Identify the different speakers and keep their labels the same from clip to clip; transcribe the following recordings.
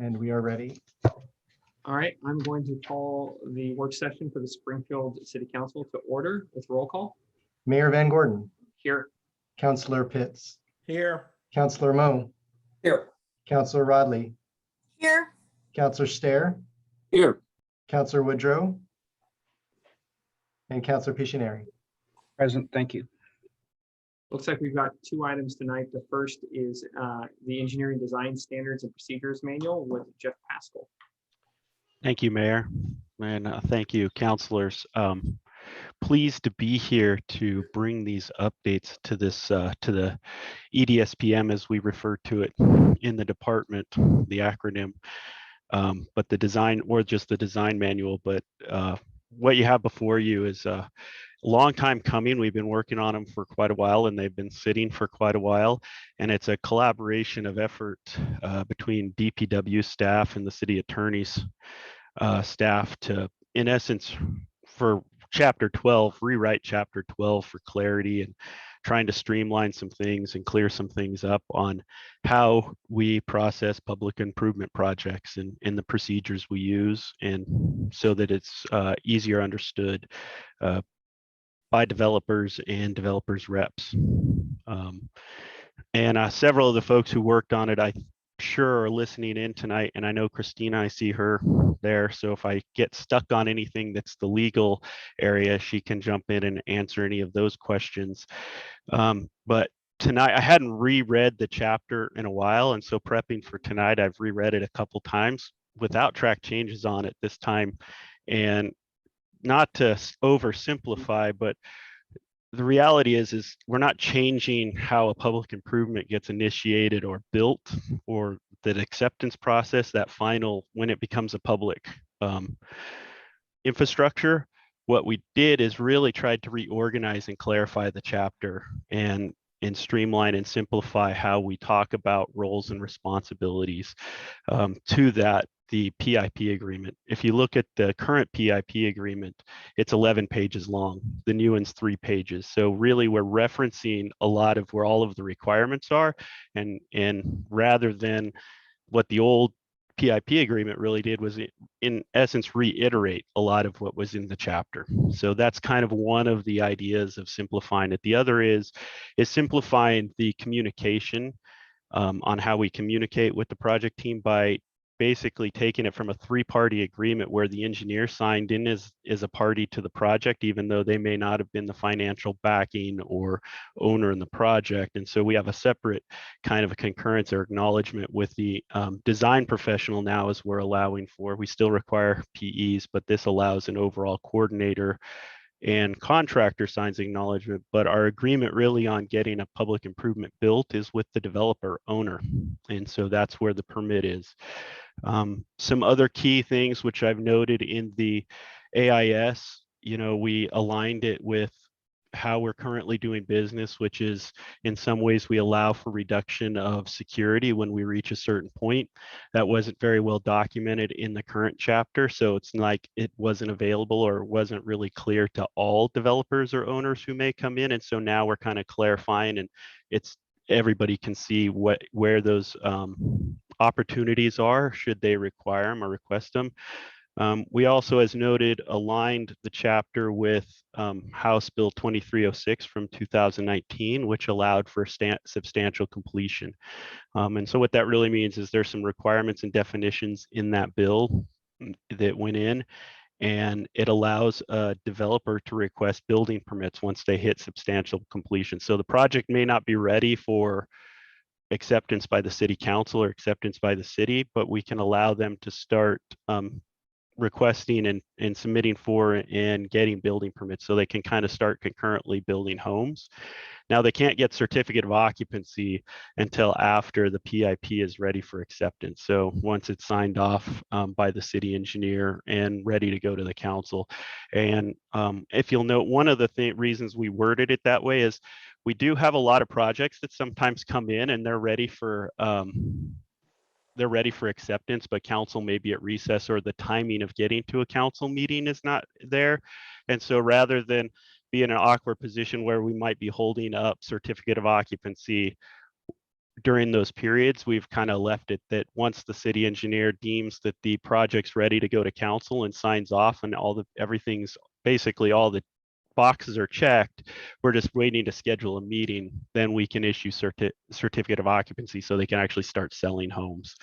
Speaker 1: And we are ready.
Speaker 2: All right, I'm going to call the work session for the Springfield City Council to order with roll call.
Speaker 1: Mayor Van Gordon,
Speaker 2: Here.
Speaker 1: Councilor Pitts,
Speaker 3: Here.
Speaker 1: Councilor Mo,
Speaker 2: Here.
Speaker 1: Councilor Rodley,
Speaker 4: Here.
Speaker 1: Councilor Stair,
Speaker 2: Here.
Speaker 1: Councilor Woodrow, and Councilor Pictionary.
Speaker 3: Present, thank you.
Speaker 2: Looks like we've got two items tonight. The first is the Engineering Design Standards and Procedures Manual with Jeff Pascal.
Speaker 5: Thank you, Mayor, and thank you, councilors. Pleased to be here to bring these updates to this to the EDSPM, as we refer to it in the department, the acronym, but the design, or just the design manual. But what you have before you is a long time coming. We've been working on them for quite a while, and they've been sitting for quite a while. And it's a collaboration of effort between DPW staff and the city attorney's staff to, in essence, for chapter 12, rewrite chapter 12 for clarity and trying to streamline some things and clear some things up on how we process public improvement projects and the procedures we use, and so that it's easier understood by developers and developers reps. And several of the folks who worked on it, I'm sure, are listening in tonight, and I know Christina, I see her there, so if I get stuck on anything that's the legal area, she can jump in and answer any of those questions. But tonight, I hadn't reread the chapter in a while, and so prepping for tonight, I've reread it a couple times without track changes on it this time. And not to oversimplify, but the reality is we're not changing how a public improvement gets initiated or built, or that acceptance process, that final, when it becomes a public infrastructure. What we did is really tried to reorganize and clarify the chapter and streamline and simplify how we talk about roles and responsibilities. To that, the PIP agreement. If you look at the current PIP agreement, it's 11 pages long. The new one's 3 pages. So really, we're referencing a lot of where all of the requirements are, and rather than what the old PIP agreement really did was, in essence, reiterate a lot of what was in the chapter. So that's kind of one of the ideas of simplifying it. The other is simplifying the communication on how we communicate with the project team by basically taking it from a 3-party agreement where the engineer signed in as a party to the project, even though they may not have been the financial backing or owner in the project. And so we have a separate kind of a concurrence or acknowledgement with the design professional now, as we're allowing for. We still require PEs, but this allows an overall coordinator and contractor signs acknowledgement, but our agreement really on getting a public improvement built is with the developer owner. And so that's where the permit is. Some other key things which I've noted in the AIS, we aligned it with how we're currently doing business, which is, in some ways, we allow for reduction of security when we reach a certain point. That wasn't very well documented in the current chapter, so it's like it wasn't available or wasn't really clear to all developers or owners who may come in. And so now we're kind of clarifying, and it's everybody can see where those opportunities are should they require them or request them. We also, as noted, aligned the chapter with House Bill 2306 from 2019, which allowed for substantial completion. And so what that really means is there's some requirements and definitions in that bill that went in, and it allows a developer to request building permits once they hit substantial completion. So the project may not be ready for acceptance by the city council or acceptance by the city, but we can allow them to start requesting and submitting for and getting building permits, so they can kind of start concurrently building homes. Now, they can't get certificate of occupancy until after the PIP is ready for acceptance. So once it's signed off by the city engineer and ready to go to the council. And if you'll note, one of the reasons we worded it that way is we do have a lot of projects that sometimes come in and they're ready for acceptance, but council may be at recess, or the timing of getting to a council meeting is not there. And so rather than be in an awkward position where we might be holding up certificate of occupancy during those periods, we've kind of left it that once the city engineer deems that the project's ready to go to council and signs off and everything's basically all the boxes are checked, we're just waiting to schedule a meeting, then we can issue certificate of occupancy so they can actually start selling homes,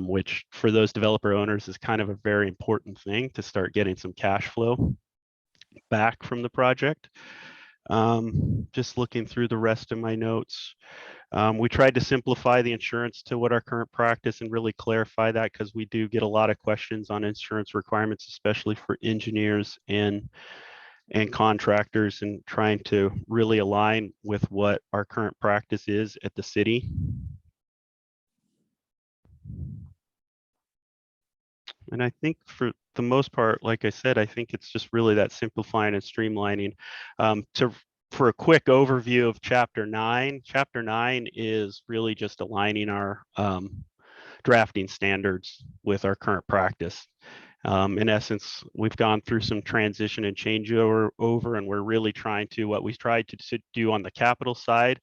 Speaker 5: which for those developer owners is kind of a very important thing to start getting some cash flow back from the project. Just looking through the rest of my notes. We tried to simplify the insurance to what our current practice and really clarify that, because we do get a lot of questions on insurance requirements, especially for engineers and contractors, and trying to really align with what our current practice is at the city. And I think for the most part, like I said, I think it's just really that simplifying and streamlining. For a quick overview of Chapter 9, Chapter 9 is really just aligning our drafting standards with our current practice. In essence, we've gone through some transition and changeover, and we're really trying to, what we tried to do on the capital side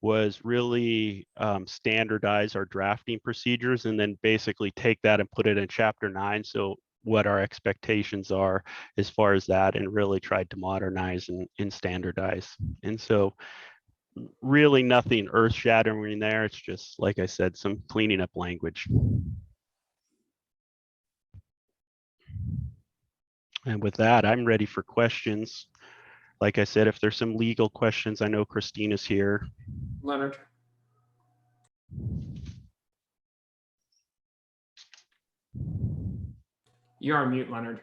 Speaker 5: was really standardize our drafting procedures, and then basically take that and put it in Chapter 9. So what our expectations are as far as that, and really tried to modernize and standardize. And so really nothing earth shattering there. It's just, like I said, some cleaning up language. And with that, I'm ready for questions. Like I said, if there's some legal questions, I know Christina's here.
Speaker 2: Leonard. You're on mute, Leonard.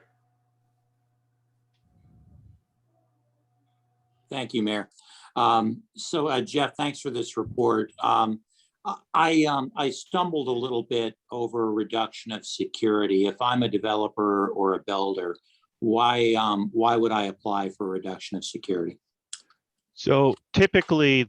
Speaker 4: Thank you, Mayor. Jeff, thanks for this report. I stumbled a little bit over reduction of security. If I'm a developer or a builder, why would I apply for reduction of security?
Speaker 5: So typically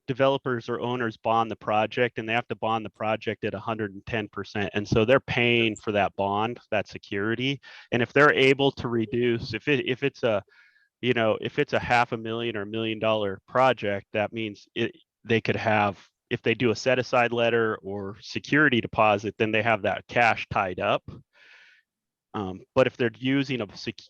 Speaker 5: developers or owners bond the project, and they have to bond the project at 110%. And so they're paying for that bond, that security. And if they're able to reduce, if it's a $500,000 or $1 million project, that means they could have, if they do a set aside letter or security deposit, then they have that cash tied up. But if they're using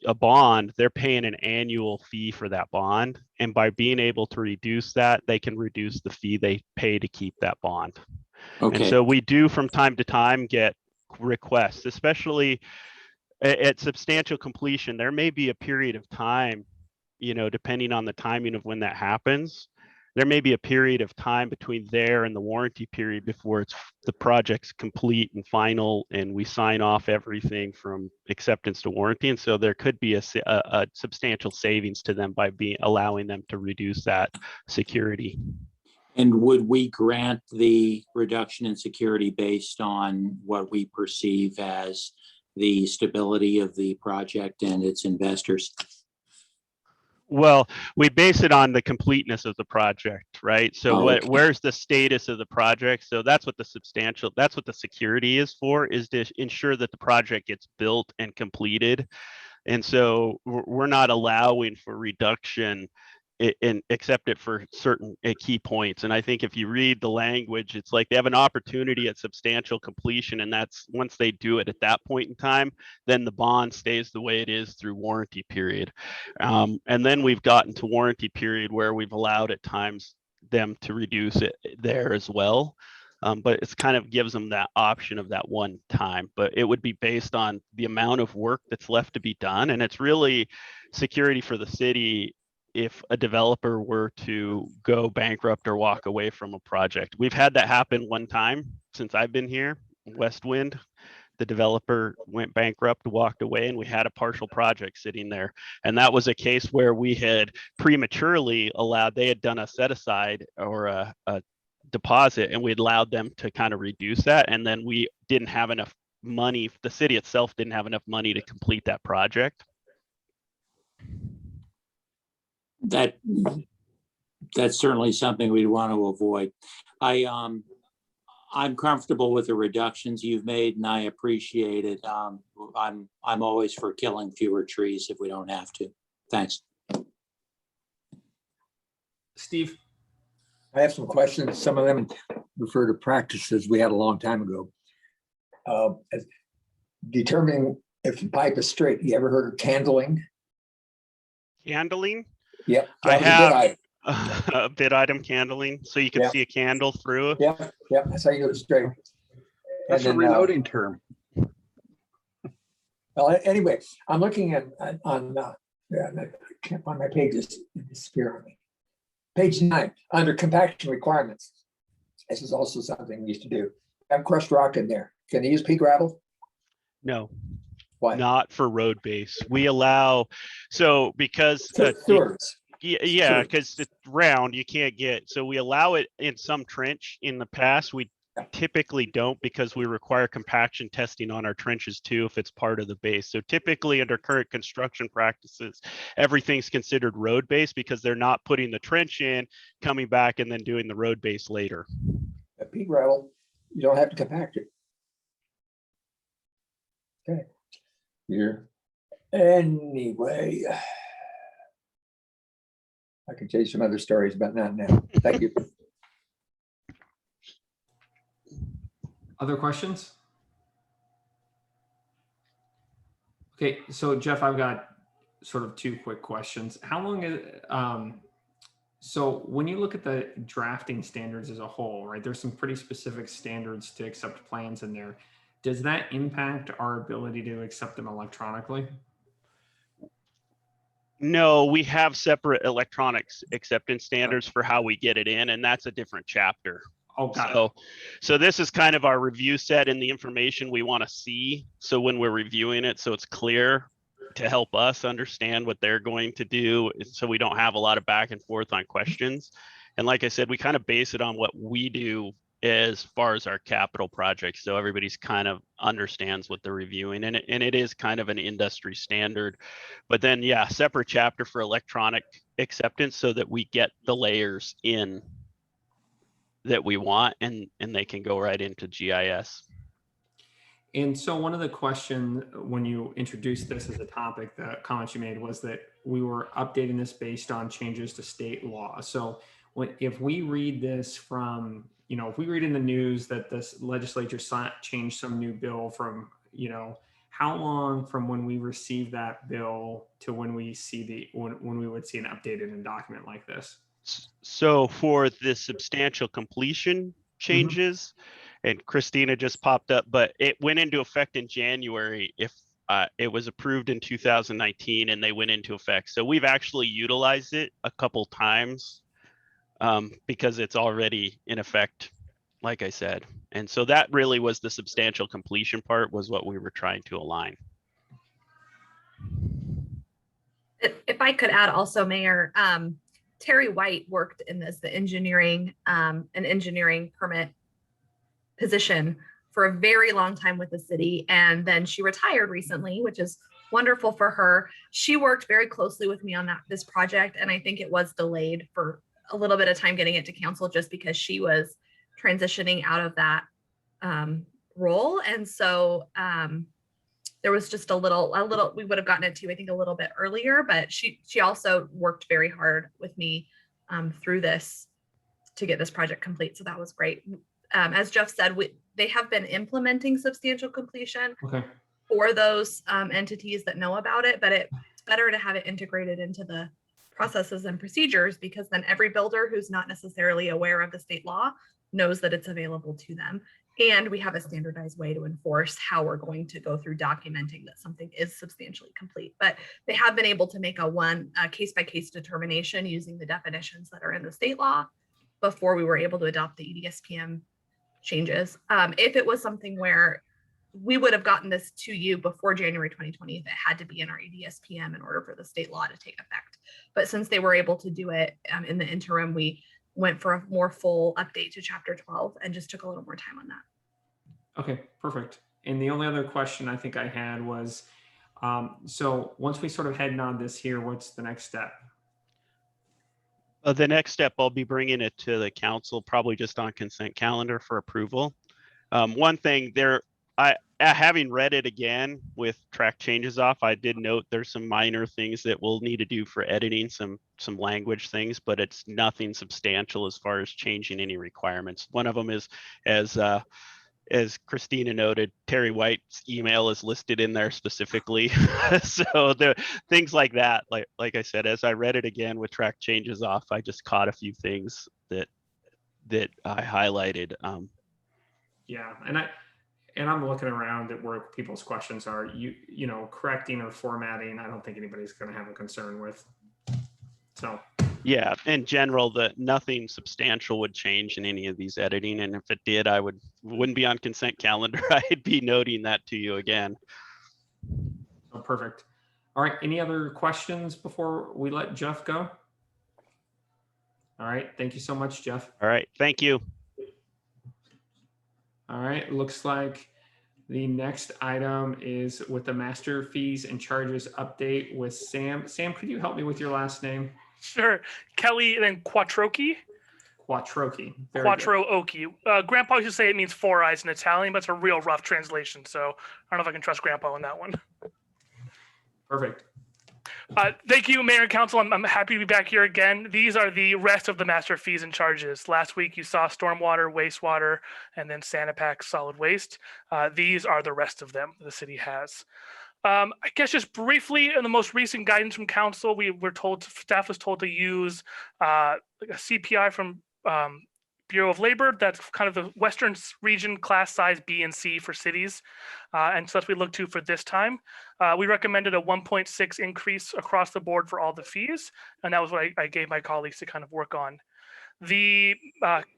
Speaker 5: a bond, they're paying an annual fee for that bond. And by being able to reduce that, they can reduce the fee they pay to keep that bond.
Speaker 4: Okay.
Speaker 5: And so we do from time to time get requests, especially at substantial completion. There may be a period of time, depending on the timing of when that happens, there may be a period of time between there and the warranty period before the project's complete and final, and we sign off everything from acceptance to warranty. And so there could be a substantial savings to them by allowing them to reduce that security.
Speaker 4: And would we grant the reduction in security based on what we perceive as the stability of the project and its investors?
Speaker 5: Well, we base it on the completeness of the project, right? So
Speaker 4: okay.
Speaker 5: Where's the status of the project? So that's what the security is for, is to ensure that the project gets built and completed. And so we're not allowing for reduction except it for certain key points. And I think if you read the language, it's like they have an opportunity at substantial completion, and that's once they do it at that point in time, then the bond stays the way it is through warranty period. And then we've gotten to warranty period where we've allowed at times them to reduce it there as well. But it's kind of gives them that option of that one time, but it would be based on the amount of work that's left to be done. And it's really security for the city if a developer were to go bankrupt or walk away from a project. We've had that happen one time since I've been here. Westwind, the developer went bankrupt, walked away, and we had a partial project sitting there. And that was a case where we had prematurely they had done a set aside or a deposit, and we had allowed them to kind of reduce that. And then we didn't have enough money. The city itself didn't have enough money to complete that project.
Speaker 4: That's certainly something we'd want to avoid. I'm comfortable with the reductions you've made, and I appreciate it. I'm always for killing fewer trees if we don't have to. Thanks.
Speaker 2: Steve.
Speaker 6: I have some questions. Some of them refer to practices we had a long time ago. As determining if the pipe is straight. You ever heard of candling?
Speaker 5: Candling,
Speaker 6: Yep.
Speaker 5: I
Speaker 6: that was a good
Speaker 5: have.
Speaker 6: item.
Speaker 5: A bit item candling, so you can
Speaker 6: Yeah.
Speaker 5: see a candle through.
Speaker 6: Yep, yep, that's how you know it's straight.
Speaker 3: That's a
Speaker 6: And then,
Speaker 3: reloading term.
Speaker 6: well, anyway, I'm looking at on yeah, I can't find my pages. It disappeared on me. Page 9, under compaction requirements. This is also something we used to do. Have crushed rock in there. Can they use pea gravel?
Speaker 5: No,
Speaker 6: Why?
Speaker 5: not for road base. We allow, so because
Speaker 6: Sewers.
Speaker 5: yeah,
Speaker 6: Sure.
Speaker 5: because it's round, you can't get, so we allow it in some trench. In the past, we typically don't, because we require compaction testing on our trenches too, if it's part of the base. So typically under current construction practices, everything's considered road base because they're not putting the trench in, coming back and then doing the road base later.
Speaker 6: Pea gravel, you don't have to compact it. Okay. Here. Anyway. I can tell you some other stories, but not now. Thank you.
Speaker 2: Other questions? Okay, so Jeff, I've got sort of two quick questions. How long is, so when you look at the drafting standards as a whole, right, there's some pretty specific standards to accept plans in there. Does that impact our ability to accept them electronically?
Speaker 5: No, we have separate electronics acceptance standards for how we get it in, and that's a different chapter.
Speaker 2: Oh, got it.
Speaker 5: So this is kind of our review set and the information we want to see. So when we're reviewing it, so it's clear to help us understand what they're going to do, so we don't have a lot of back and forth on questions. And like I said, we kind of base it on what we do as far as our capital projects. So everybody's kind of understands what they're reviewing, and it is kind of an industry standard. But then, yeah, separate chapter for electronic acceptance so that we get the layers in that we want, and they can go right into GIS.
Speaker 2: And so one of the questions when you introduced this as a topic, the comments you made was that we were updating this based on changes to state law. So if we read this from, you know, if we read in the news that this legislature changed some new bill from, you know, how long from when we receive that bill to when we see when we would see an updated document like this?
Speaker 5: So for the substantial completion changes, and Christina just popped up, but it went into effect in January. If it was approved in 2019 and they went into effect. So we've actually utilized it a couple times because it's already in effect, like I said. And so that really was the substantial completion part, was what we were trying to align.
Speaker 7: If I could add also, Mayor, Terry White worked in the engineering, an engineering permit position for a very long time with the city. And then she retired recently, which is wonderful for her. She worked very closely with me on this project. And I think it was delayed for a little bit of time getting it to council just because she was transitioning out of that role. And so there was just a little, we would have gotten it to, I think, a little bit earlier, but she also worked very hard with me through this to get this project complete. So that was great. As Jeff said, they have been implementing substantial completion for those entities that know about it, but it's better to have it integrated into the processes and procedures, because then every builder who's not necessarily aware of the state law knows that it's available to them. And we have a standardized way to enforce how we're going to go through documenting that something is substantially complete. But they have been able to make a case-by-case determination using the definitions that are in the state law before we were able to adopt the EDSPM changes. If it was something where we would have gotten this to you before January 2020, that had to be in our EDSPM in order for the state law to take effect. But since they were able to do it in the interim, we went for a more full update to chapter 12 and just took a little more time on that.
Speaker 2: Okay, perfect. And the only other question I think I had was, so once we sort of head on this here, what's the next step?
Speaker 5: The next step, I'll be bringing it to the council, probably just on consent calendar for approval. One thing there, having read it again with track changes off, I did note there's some minor things that we'll need to do for editing, some language things, but it's nothing substantial as far as changing any requirements. One of them is, as Christina noted, Terry White's email is listed in there specifically. So the things like that, like I said, as I read it again with track changes off, I just caught a few things that I highlighted.
Speaker 2: Yeah, and I'm looking around at where people's questions are. You know, correcting or formatting, I don't think anybody's going to have a concern with. So
Speaker 5: Yeah, in general, nothing substantial would change in any of these editing, and if it did, wouldn't be on consent calendar. I'd be noting that to you again.
Speaker 2: oh, perfect. All right, any other questions before we let Jeff go? All right, thank you so much, Jeff.
Speaker 5: All right, thank you.
Speaker 2: All right, looks like the next item is with the master fees and charges update with Sam. Sam, could you help me with your last name?
Speaker 8: Sure. Kelly and then Quattrochi.
Speaker 2: Quattrochi. Very good.
Speaker 8: Quattro Oki. Grandpa used to say it means four eyes in Italian, but it's a real rough translation. So I don't know if I can trust Grandpa on that one.
Speaker 2: Perfect.
Speaker 8: Thank you, Mayor and Council. I'm happy to be back here again. These are the rest of the master fees and charges. Last week you saw stormwater, wastewater, and then Sanipac solid waste. These are the rest of them the city has. I guess just briefly, in the most recent guidance from council, staff was told to use like a CPI from Bureau of Labor. That's kind of the Western region class size B and C for cities. And so that's what we look to for this time. We recommended a 1.6 increase across the board for all the fees. And that was what I gave my colleagues to kind of work on. The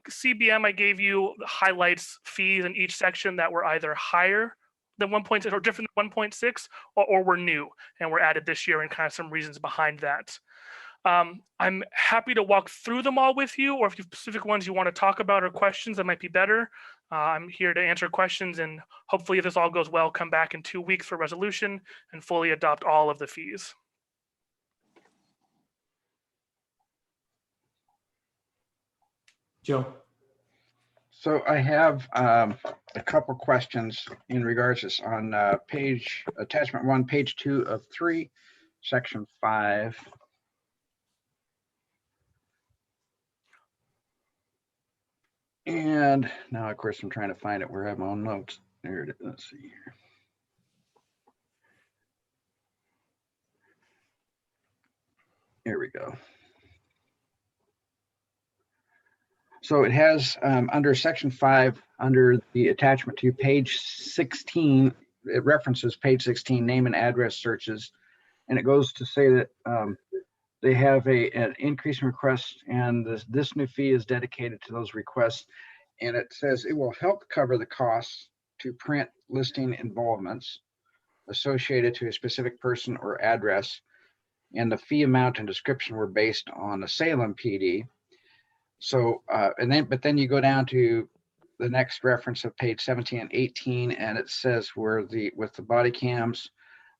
Speaker 8: CBM I gave you highlights fees in each section that were either higher than 1.6 or different than 1.6 or were new and were added this year and kind of some reasons behind that. I'm happy to walk through them all with you, or if you have specific ones you want to talk about or questions that might be better. I'm here to answer questions, and hopefully if this all goes well, come back in 2 weeks for resolution and fully adopt all of the fees.
Speaker 2: Joe.
Speaker 3: So I have a couple questions in regards to this on attachment 1, page 2 of 3, section 5. And now, of course, I'm trying to find it where I have my own notes. There it is. Let's see here. Here we go. So it has under section 5, under the attachment to page 16, it references page 16, name and address searches. And it goes to say that they have an increase in requests, and this new fee is dedicated to those requests. And it says it will help cover the costs to print listing involvements associated to a specific person or address. And the fee amount and description were based on the Salem PD. So, but then you go down to the next reference of page 17 and 18, and it says with the body cams,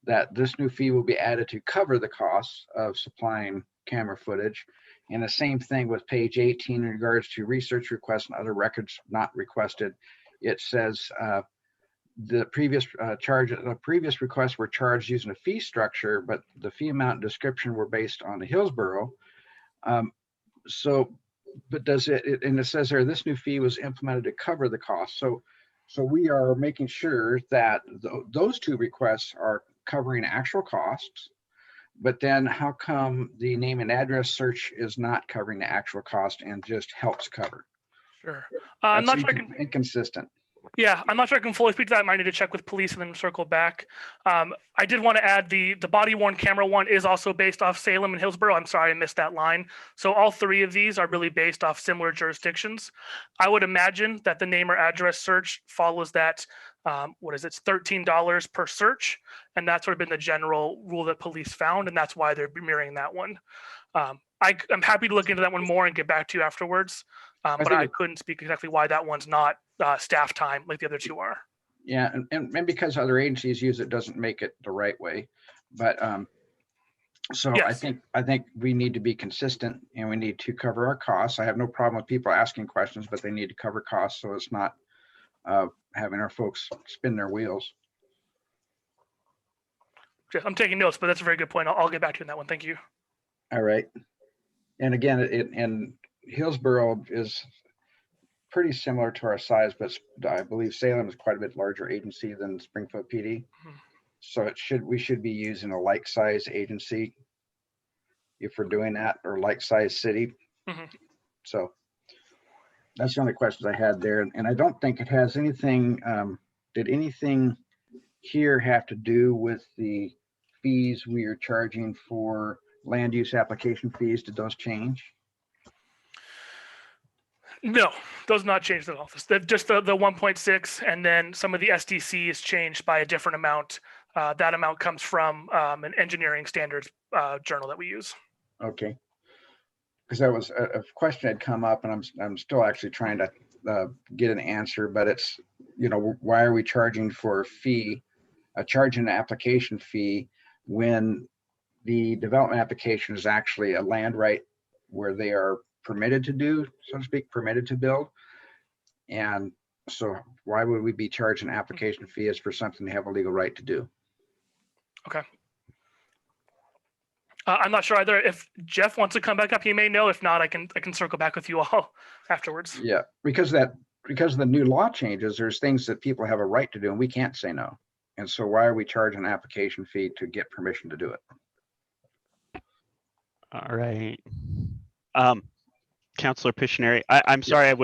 Speaker 3: that this new fee will be added to cover the costs of supplying camera footage. And the same thing with page 18 in regards to research requests and other records not requested. It says the previous requests were charged using a fee structure, but the fee amount and description were based on the Hillsborough. But does it, and it says there, this new fee was implemented to cover the cost. So we are making sure that those two requests are covering actual costs, but then how come the name and address search is not covering the actual cost and just helps cover?
Speaker 8: Sure. I'm not sure I can.
Speaker 3: Inconsistent.
Speaker 8: Yeah, I'm not sure I can fully speak to that. I might need to check with police and then circle back. I did want to add the body worn camera one is also based off Salem and Hillsborough. I'm sorry I missed that line. So all three of these are really based off similar jurisdictions. I would imagine that the name or address search follows that. What is it? It's $13 per search, and that's sort of been the general rule that police found, and that's why they're mirroring that one. I'm happy to look into that one more and get back to you afterwards. But I couldn't speak exactly why that one's not staff time like the other two are.
Speaker 3: Yeah, and because other agencies use it doesn't make it the right way. But so yes. I think we need to be consistent, and we need to cover our costs. I have no problem with people asking questions, but they need to cover costs so it's not having our folks spin their wheels.
Speaker 8: I'm taking notes, but that's a very good point. I'll get back to you on that one. Thank you.
Speaker 3: All right. And again, and Hillsborough is pretty similar to our size, but I believe Salem is quite a bit larger agency than Springfield PD.
Speaker 8: Mhm.
Speaker 3: So we should be using a like size agency if we're doing that, or like size city.
Speaker 8: Mhm.
Speaker 3: So that's the only questions I had there. And I don't think it has anything, did anything here have to do with the fees we are charging for land use application fees? Did those change?
Speaker 8: No, those not changed at all. Just the 1.6, and then some of the SDC is changed by a different amount. That amount comes from an engineering standards journal that we use.
Speaker 3: Okay. Because that was a question had come up, and I'm still actually trying to get an answer, but it's, why are we charging for a fee, charging an application fee when the development application is actually a land right where they are permitted to do, so to speak, permitted to build? And so why would we be charging application fees for something they have a legal right to do?
Speaker 8: Okay. I'm not sure either. If Jeff wants to come back up, he may know. If not, I can circle back with you all afterwards.
Speaker 3: Yeah, because of the new law changes, there's things that people have a right to do and we can't say no. And so why are we charging an application fee to get permission to do it?
Speaker 5: All right. Councilor Pictionary, I'm sorry,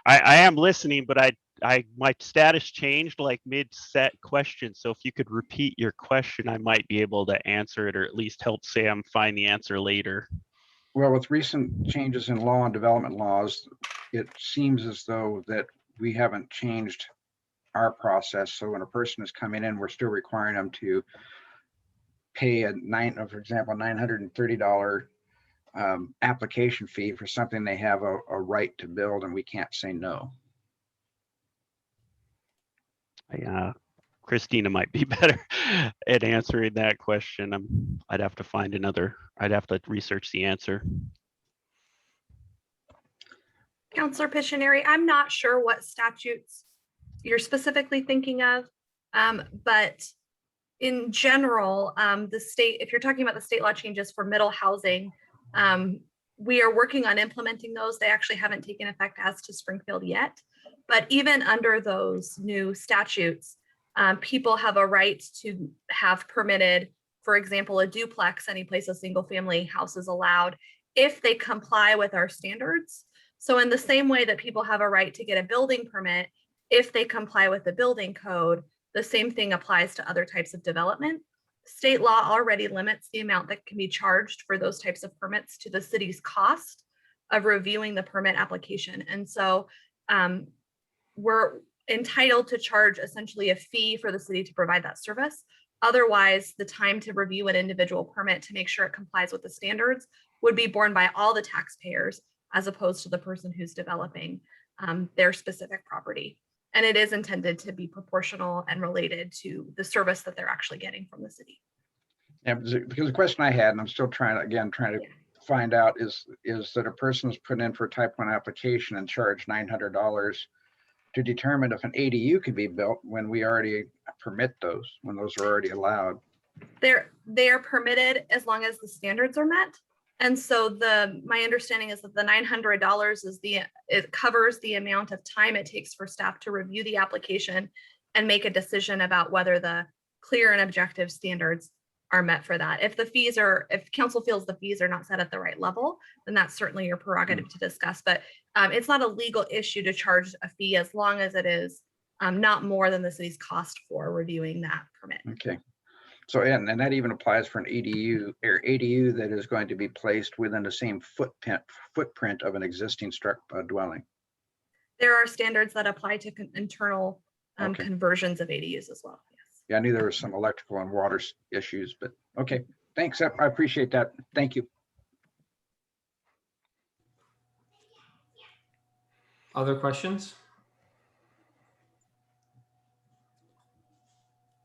Speaker 5: I am listening, but my status changed like mid-set question. So if you could repeat your question, I might be able to answer it, or at least help Sam find the answer later.
Speaker 3: Well, with recent changes in law and development laws, it seems as though that we haven't changed our process. So when a person is coming in, we're still requiring them to pay for example, $930 application fee for something they have a right to build, and we can't say no.
Speaker 5: Christina might be better at answering that question. I'd have to research the answer.
Speaker 7: Counselor Pictionary, I'm not sure what statutes you're specifically thinking of, but in general, the state, if you're talking about the state law changes for middle housing, we are working on implementing those. They actually haven't taken effect as to Springfield yet, but even under those new statutes, people have a right to have permitted, for example, a duplex, any place a single family house is allowed, if they comply with our standards. So in the same way that people have a right to get a building permit, if they comply with the building code, the same thing applies to other types of development. State law already limits the amount that can be charged for those types of permits to the city's cost of reviewing the permit application. And so we're entitled to charge essentially a fee for the city to provide that service. Otherwise, the time to review an individual permit to make sure it complies with the standards would be borne by all the taxpayers, as opposed to the person who's developing their specific property. And it is intended to be proportional and related to the service that they're actually getting from the city.
Speaker 3: Yeah, because the question I had, and I'm still trying to find out, is that a person is put in for a type 1 application and charged $900 to determine if an ADU can be built when we already permit those, when those are already allowed.
Speaker 7: They are permitted as long as the standards are met. And so my understanding is that the $900 it covers the amount of time it takes for staff to review the application and make a decision about whether the clear and objective standards are met for that. If council feels the fees are not set at the right level, then that's certainly your prerogative to discuss. But it's not a legal issue to charge a fee as long as it is not more than the city's cost for reviewing that permit.
Speaker 3: Okay. So, and that even applies for an ADU that is going to be placed within the same footprint of an existing dwelling.
Speaker 7: There are standards that apply to internal
Speaker 3: Okay.
Speaker 7: conversions of ADUs as well. Yes.
Speaker 3: Yeah, I knew there were some electrical and water issues, but okay. Thanks. I appreciate that. Thank you.
Speaker 2: Other questions?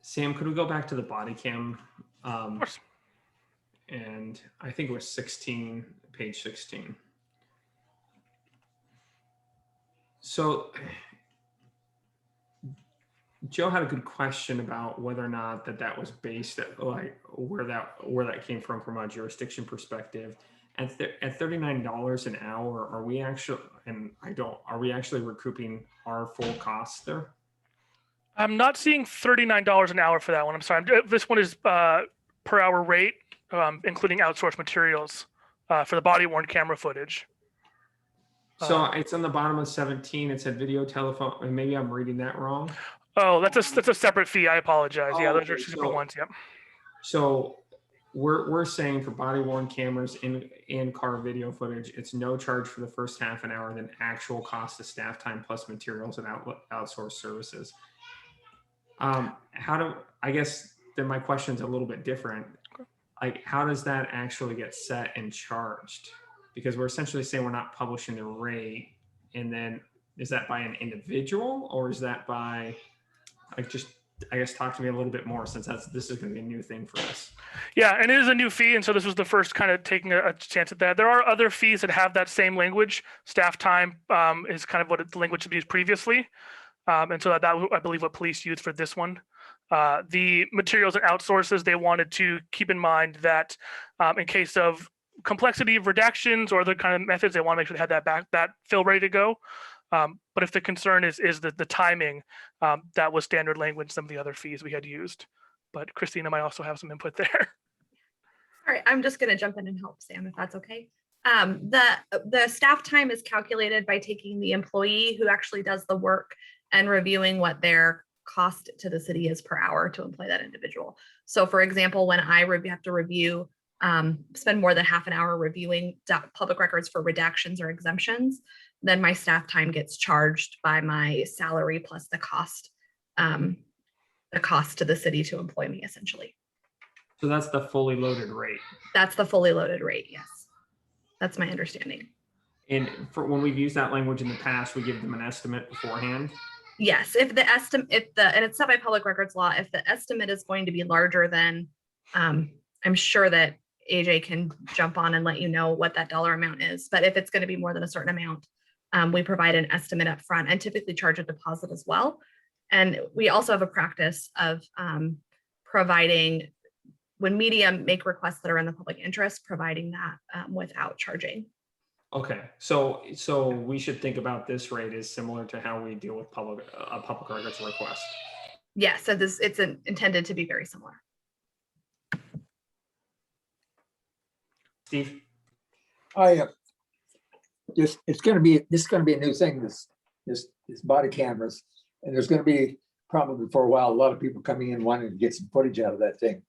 Speaker 2: Sam, could we go back to the body cam?
Speaker 8: Of course.
Speaker 2: And I think it was 16, page 16. So Joe had a good question about whether or not that was based at like where that came from a jurisdiction perspective. At $39 an hour, are we actually recouping our full costs there?
Speaker 8: I'm not seeing $39 an hour for that one. I'm sorry. This one is per hour rate, including outsourced materials for the body worn camera footage.
Speaker 2: So it's on the bottom of 17. It said video, telephone, and maybe I'm reading that wrong.
Speaker 8: Oh, that's a separate fee. I apologize. Yeah, those are
Speaker 2: Okay,
Speaker 8: separate ones. Yep.
Speaker 2: So we're saying for body worn cameras and car video footage, it's no charge for the first half an hour, then actual cost of staff time plus materials and outsourced services. I guess then my question's a little bit different. Like, how does that actually get set and charged? Because we're essentially saying we're not publishing the rate, and then is that by an individual or is that by like just, I guess, talk to me a little bit more, since this is going to be a new thing for us.
Speaker 8: Yeah, and it is a new fee, and so this was the first kind of taking a chance at that. There are other fees that have that same language. Staff time is kind of what the language was used previously, and so that I believe what police used for this one. The materials and outsources, they wanted to keep in mind that in case of complexity of redactions or other kind of methods, they want to make sure they had that fill ready to go. But if the concern is the timing, that was standard language, some of the other fees we had used. But Christina might also have some input there.
Speaker 7: All right, I'm just going to jump in and help Sam, if that's okay. The staff time is calculated by taking the employee who actually does the work and reviewing what their cost to the city is per hour to employ that individual. So for example, when I have to review, spend more than half an hour reviewing public records for redactions or exemptions, then my staff time gets charged by my salary plus the cost to the city to employ me, essentially.
Speaker 2: So that's the fully loaded rate.
Speaker 7: That's the fully loaded rate, yes. That's my understanding.
Speaker 2: And for when we've used that language in the past, we give them an estimate beforehand.
Speaker 7: Yes, and it's set by public records law, if the estimate is going to be larger than, I'm sure that AJ can jump on and let you know what that dollar amount is. But if it's going to be more than a certain amount, we provide an estimate up front and typically charge a deposit as well. And we also have a practice of providing, when media make requests that are in the public interest, providing that without charging.
Speaker 2: Okay, so we should think about this rate as similar to how we deal with public records request.
Speaker 7: Yes, so it's intended to be very similar.
Speaker 2: Steve?
Speaker 6: This is going to be a new thing, this body cameras, and there's going to be probably for a while a lot of people coming in wanting to get some footage out of that thing,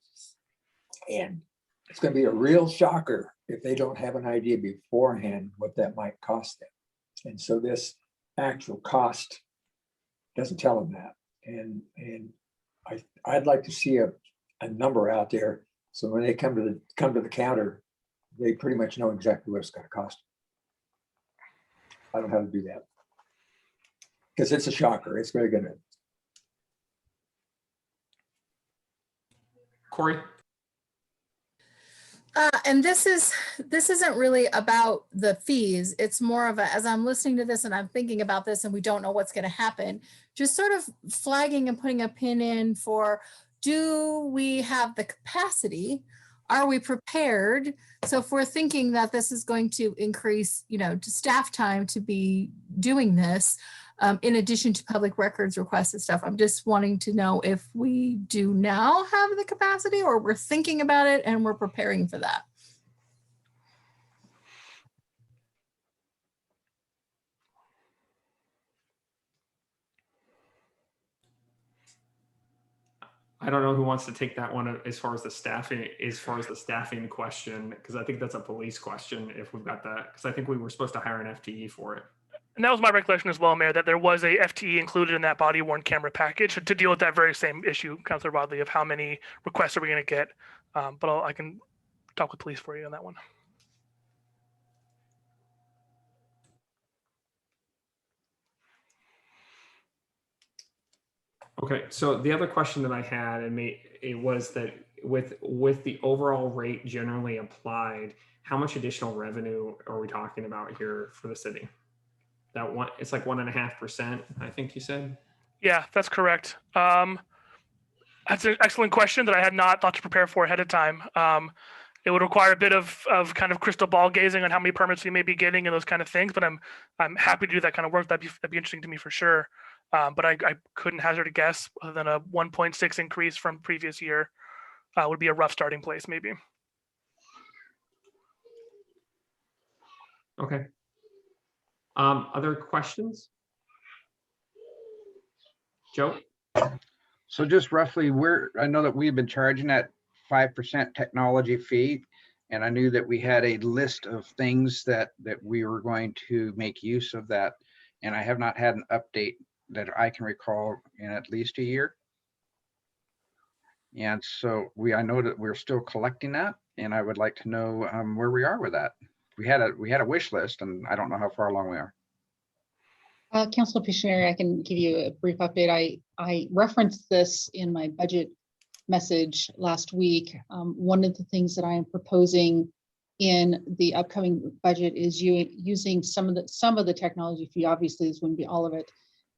Speaker 6: and it's going to be a real shocker if they don't have an idea beforehand what that might cost them. And so this actual cost doesn't tell them that, and I'd like to see a number out there so when they come to the counter, they pretty much know exactly what it's going to cost. I don't know how to do that because it's a shocker. It's very good.
Speaker 2: Corey?
Speaker 9: And this isn't really about the fees. It's more of a, as I'm listening to this and I'm thinking about this and we don't know what's going to happen, just sort of flagging and putting a pin in for, do we have the capacity? Are we prepared? So if we're thinking that this is going to increase, to staff time to be doing this, in addition to public records requests and stuff, I'm just wanting to know if we do now have the capacity or we're thinking about it and we're preparing for that.
Speaker 2: I don't know who wants to take that one as far as the staffing question, because I think that's a police question if we've got that, because I think we were supposed to hire an FTE for it.
Speaker 8: And that was my recollection as well, Mayor, that there was a FTE included in that body worn camera package to deal with that very same issue, Councilor Rodley, of how many requests are we going to get. But I can talk with police for you on that one.
Speaker 2: Okay, so the other question that I had, it was that with the overall rate generally applied, how much additional revenue are we talking about here for the city? It's like 1.5%, I think you said.
Speaker 8: Yeah, that's correct. That's an excellent question that I had not thought to prepare for ahead of time. It would require a bit of kind of crystal ball gazing on how many permits we may be getting and those kind of things, but I'm happy to do that kind of work. That'd be interesting to me for sure. But I couldn't hazard a guess other than a 1.6 increase from previous year would be a rough starting place, maybe.
Speaker 2: Okay. Other questions? Joe?
Speaker 3: So just roughly I know that we've been charging that 5% technology fee. And I knew that we had a list of things that we were going to make use of that. And I have not had an update that I can recall in at least a year. And so I know that we're still collecting that, and I would like to know where we are with that. We had a wish list, and I don't know how far along we are.
Speaker 10: Councilor Pictionary, I can give you a brief update. I referenced this in my budget message last week. One of the things that I am proposing in the upcoming budget is using some of the technology fee, obviously this wouldn't be all of it,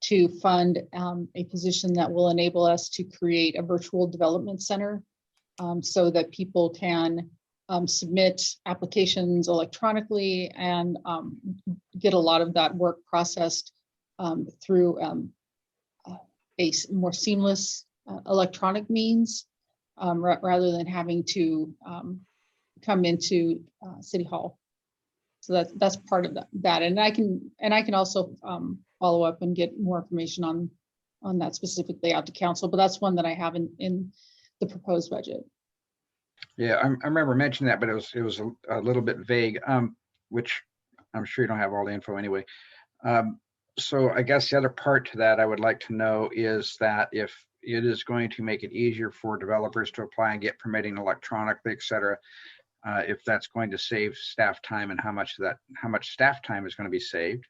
Speaker 10: to fund a position that will enable us to create a virtual development center so that people can submit applications electronically and get a lot of that work processed through a more seamless electronic means rather than having to come into City Hall. So that's part of that. And I can also follow up and get more information on that specifically out to council, but that's one that I have in the proposed budget.
Speaker 3: Yeah, I remember mentioning that, but it was a little bit vague, which I'm sure you don't have all the info anyway. So I guess the other part to that I would like to know is that if it is going to make it easier for developers to apply and get permitting electronically, et cetera, if that's going to save staff time and how much staff time is going to be saved.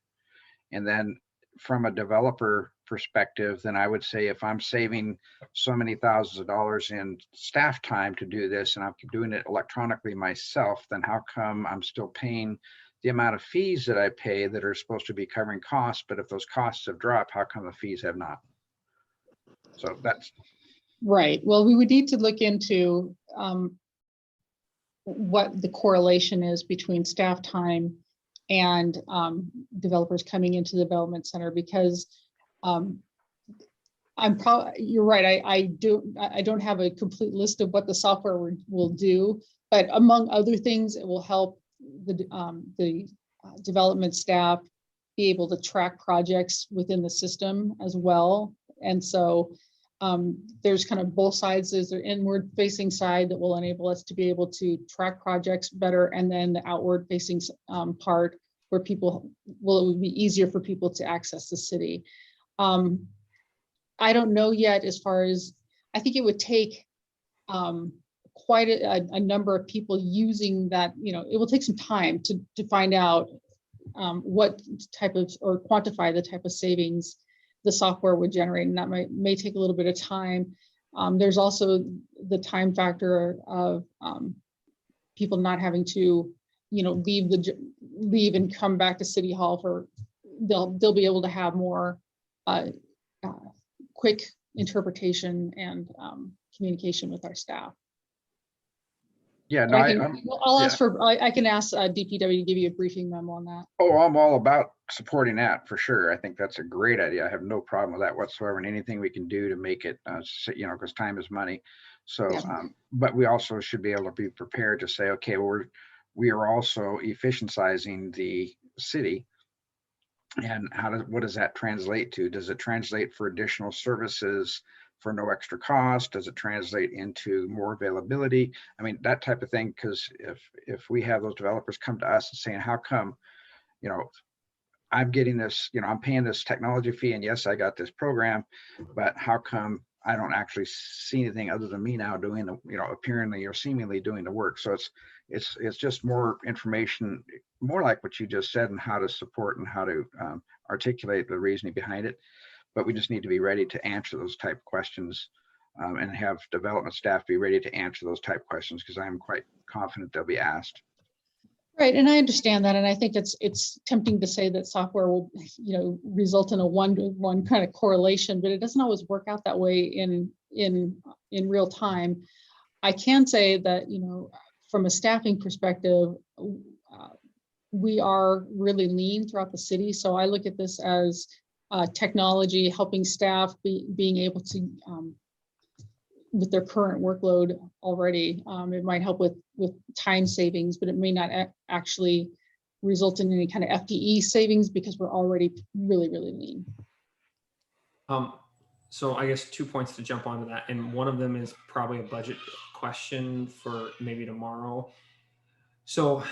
Speaker 3: And then from a developer perspective, then I would say if I'm saving so many thousands of dollars in staff time to do this and I'm doing it electronically myself, then how come I'm still paying the amount of fees that I pay that are supposed to be covering costs? But if those costs have dropped, how come the fees have not? So that's
Speaker 10: right. Well, we would need to look into what the correlation is between staff time and developers coming into the development center, because you're right. I don't have a complete list of what the software will do, but among other things, it will help the development staff be able to track projects within the system as well. And so there's kind of both sides. There's the inward facing side that will enable us to be able to track projects better, and then the outward facing part where it would be easier for people to access the city. I don't know yet as far as, I think it would take quite a number of people using that. It will take some time to find out what type of, or quantify the type of savings the software would generate, and that may take a little bit of time. There's also the time factor of people not having to, leave and come back to City Hall for. They'll be able to have more quick interpretation and communication with our staff.
Speaker 3: Yeah, no,
Speaker 10: I can ask DPW to give you a briefing memo on that.
Speaker 3: Oh, I'm all about supporting that for sure. I think that's a great idea. I have no problem with that whatsoever, and anything we can do to make it, because time is money. So,
Speaker 10: Yeah.
Speaker 3: But we also should be able to be prepared to say, okay, we are also efficientizing the city. And what does that translate to? Does it translate for additional services for no extra cost? Does it translate into more availability? I mean, that type of thing, because if we have those developers come to us and saying, how come, I'm getting this, I'm paying this technology fee, and yes, I got this program, but how come I don't actually see anything other than me now doing the, apparently or seemingly doing the work? So it's just more information, more like what you just said, and how to support and how to articulate the reasoning behind it. But we just need to be ready to answer those type of questions and have development staff be ready to answer those type of questions, because I'm quite confident they'll be asked.
Speaker 10: Right, and I understand that, and I think it's tempting to say that software will, result in a one-to-one kind of correlation, but it doesn't always work out that way in real time. I can say that, from a staffing perspective, we are really lean throughout the city. So I look at this as technology helping staff being able to, with their current workload already. It might help with time savings, but it may not actually result in any kind of FTE savings because we're already really, really lean.
Speaker 2: So I guess 2 points to jump onto that. And one of them is probably a budget question for maybe tomorrow. So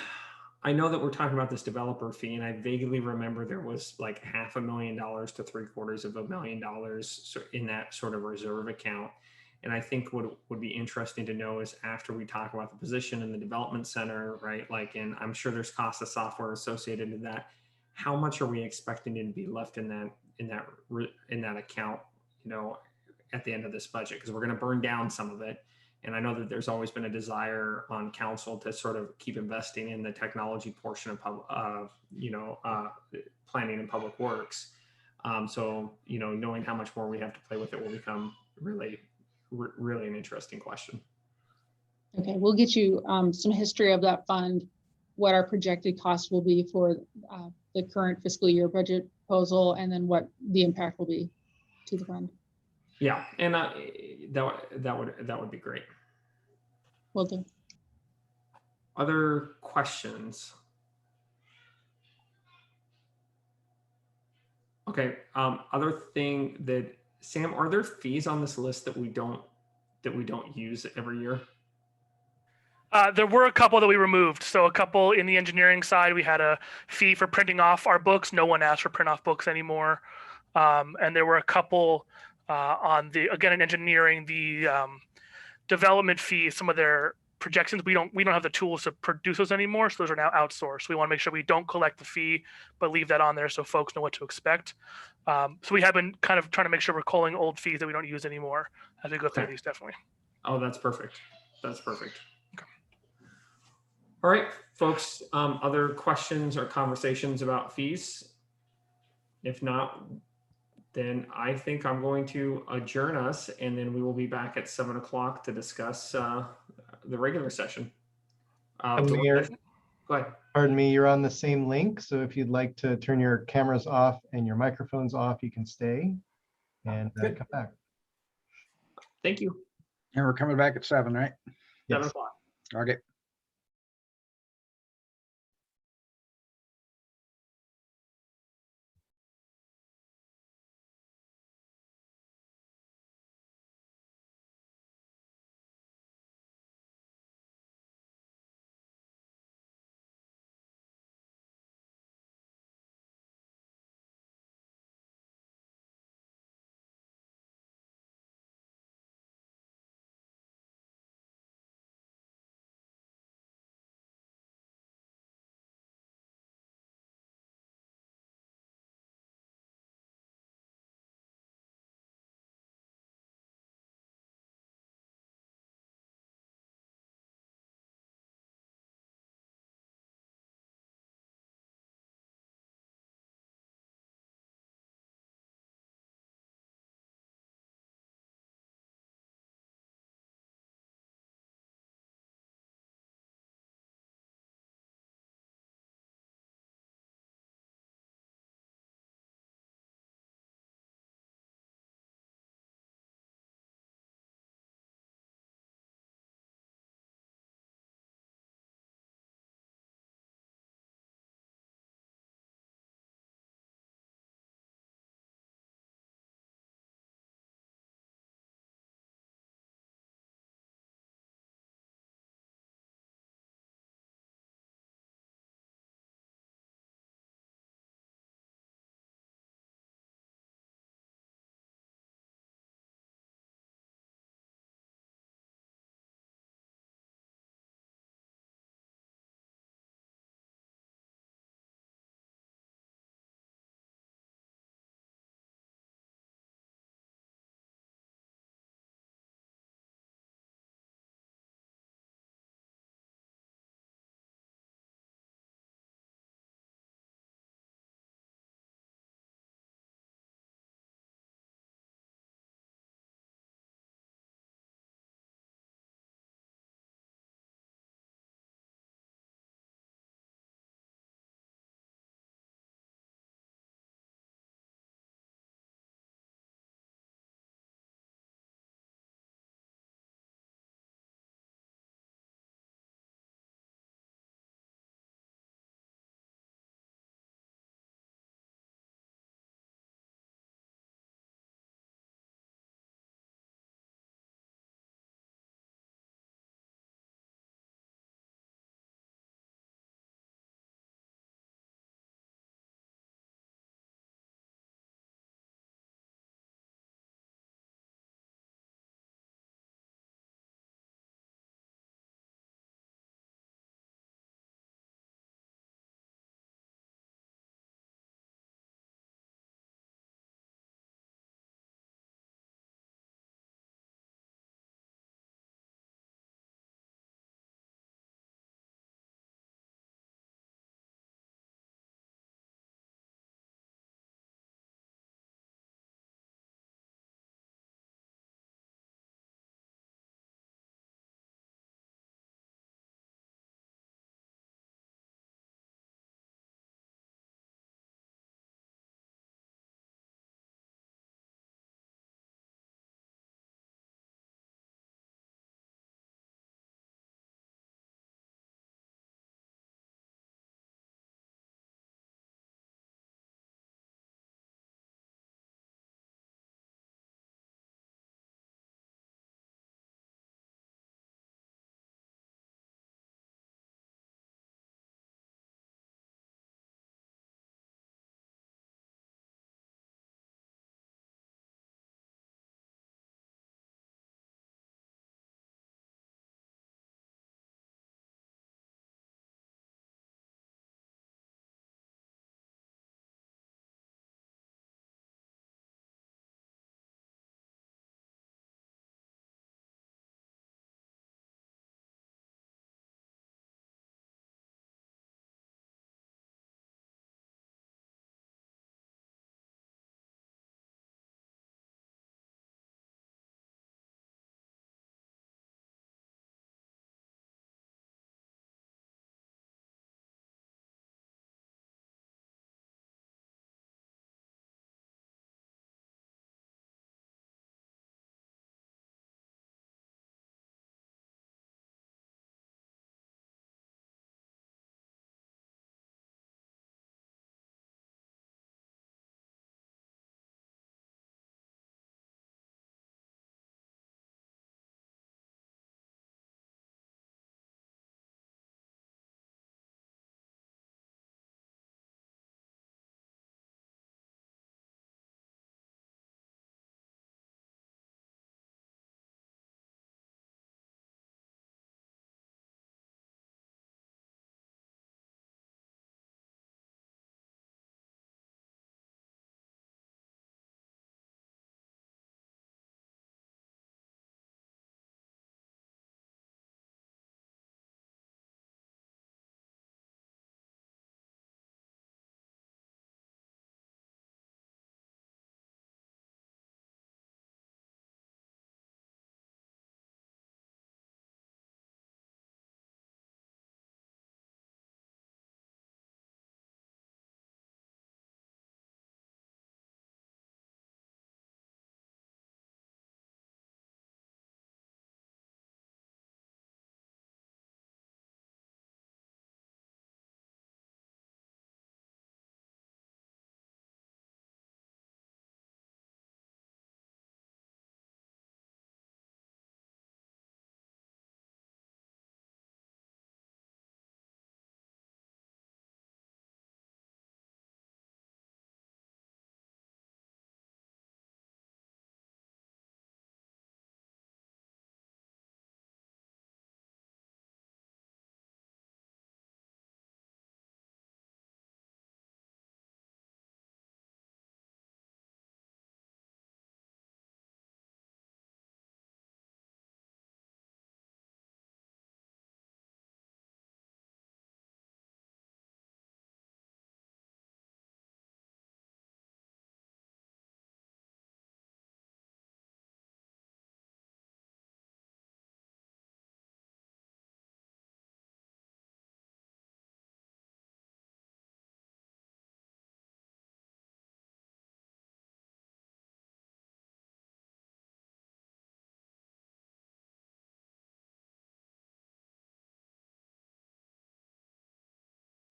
Speaker 2: I know that we're talking about this developer fee, and I vaguely remember there was like $500,000 to $750,000 in that sort of reserve account. And I think what would be interesting to know is after we talk about the position in the development center, right? Like, and I'm sure there's cost of software associated to that. How much are we expecting to be left in that account, at the end of this budget? Because we're going to burn down some of it. And I know that there's always been a desire on council to sort of keep investing in the technology portion of planning and public works. So, knowing how much more we have to play with it will become really an interesting question.
Speaker 10: Okay, we'll get you some history of that fund, what our projected costs will be for the current fiscal year budget proposal, and then what the impact will be to the fund.
Speaker 2: Yeah, and that would be great.
Speaker 10: Will do.
Speaker 2: Other questions? Okay. Other thing that Sam, are there fees on this list that we don't use every year?
Speaker 8: There were a couple that we removed. So a couple in the engineering side, we had a fee for printing off our books. No one asked for print off books anymore. And there were a couple on in engineering, the development fees, some of their projections, we don't have the tools to produce those anymore. So those are now outsourced. We want to make sure we don't collect the fee, but leave that on there so folks know what to expect. So we have been kind of trying to make sure we're culling old fees that we don't use anymore as we go through these, definitely.
Speaker 2: Oh, that's perfect. That's perfect. Okay. All right, folks, other questions or conversations about fees? If not, then I think I'm going to adjourn us, and then we will be back at 7 o'clock to discuss the regular session.
Speaker 1: Mayor,
Speaker 2: go ahead.
Speaker 1: Pardon me, you're on the same link. So if you'd like to turn your cameras off and your microphones off, you can stay and come back.
Speaker 2: Thank you.
Speaker 3: And we're coming back at 7, right?
Speaker 2: 7 o'clock.
Speaker 3: Okay.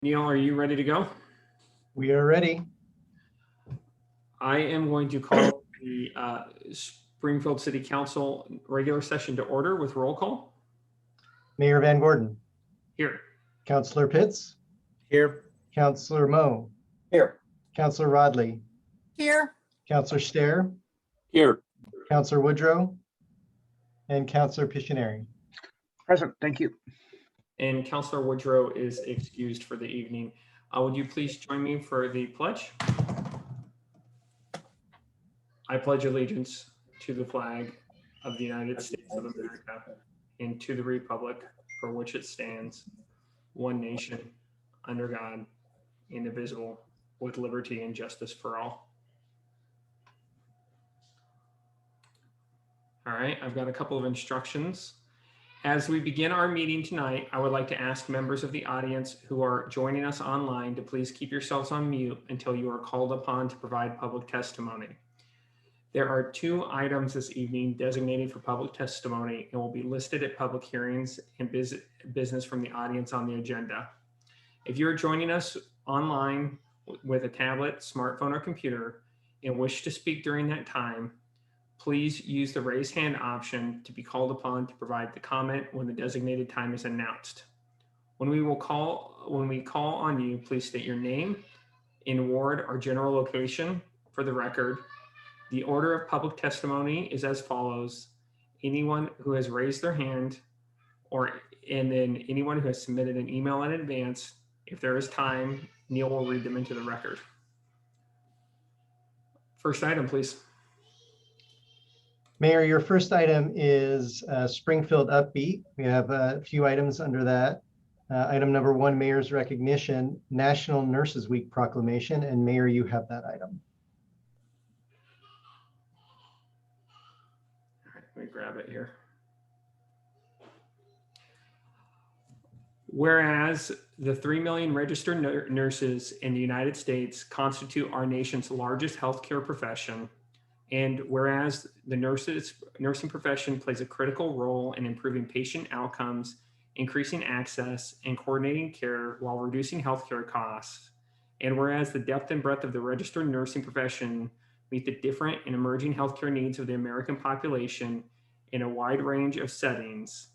Speaker 2: Neil, are you ready to go?
Speaker 1: We are ready.
Speaker 2: I am going to call the Springfield City Council regular session to order with roll call.
Speaker 1: Mayor Van Gordon,
Speaker 2: Here.
Speaker 1: Councilor Pitts,
Speaker 2: Here.
Speaker 1: Councilor Moe,
Speaker 6: Here.
Speaker 1: Councilor Rodley,
Speaker 9: Here,
Speaker 1: Councilor Stair,
Speaker 4: Here.
Speaker 1: Councilor Woodrow, and Councilor Pictionary.
Speaker 3: Present, thank you.
Speaker 2: And Councilor Woodrow is excused for the evening. Would you please join me for the pledge? I pledge allegiance to the flag of the United States of America and to the republic for which it stands, one nation, under God, indivisible, with liberty and justice for all. All right, I've got a couple of instructions. As we begin our meeting tonight, I would like to ask members of the audience who are joining us online to please keep yourselves on mute until you are called upon to provide public testimony. There are 2 items this evening designated for public testimony and will be listed at public hearings and business from the audience on the agenda. If you're joining us online with a tablet, smartphone, or computer and wish to speak during that time, please use the raise hand option to be called upon to provide the comment when the designated time is announced. When we call on you, please state your name, in ward or general location for the record. The order of public testimony is as follows: anyone who has raised their hand, and then anyone who has submitted an email in advance. If there is time, Neil will read them into the record. First item, please.
Speaker 1: Mayor, your first item is Springfield Upbeat. We have a few items under that. Item number 1, Mayor's Recognition, National Nurses Week Proclamation, and Mayor, you have that item.
Speaker 2: All right, let me grab it here. Whereas the 3 million registered nurses in the United States constitute our nation's largest healthcare profession, and whereas the nursing profession plays a critical role in improving patient outcomes, increasing access, and coordinating care while reducing healthcare costs, and whereas the depth and breadth of the registered nursing profession meet the different and emerging healthcare needs of the American population in a wide range of settings,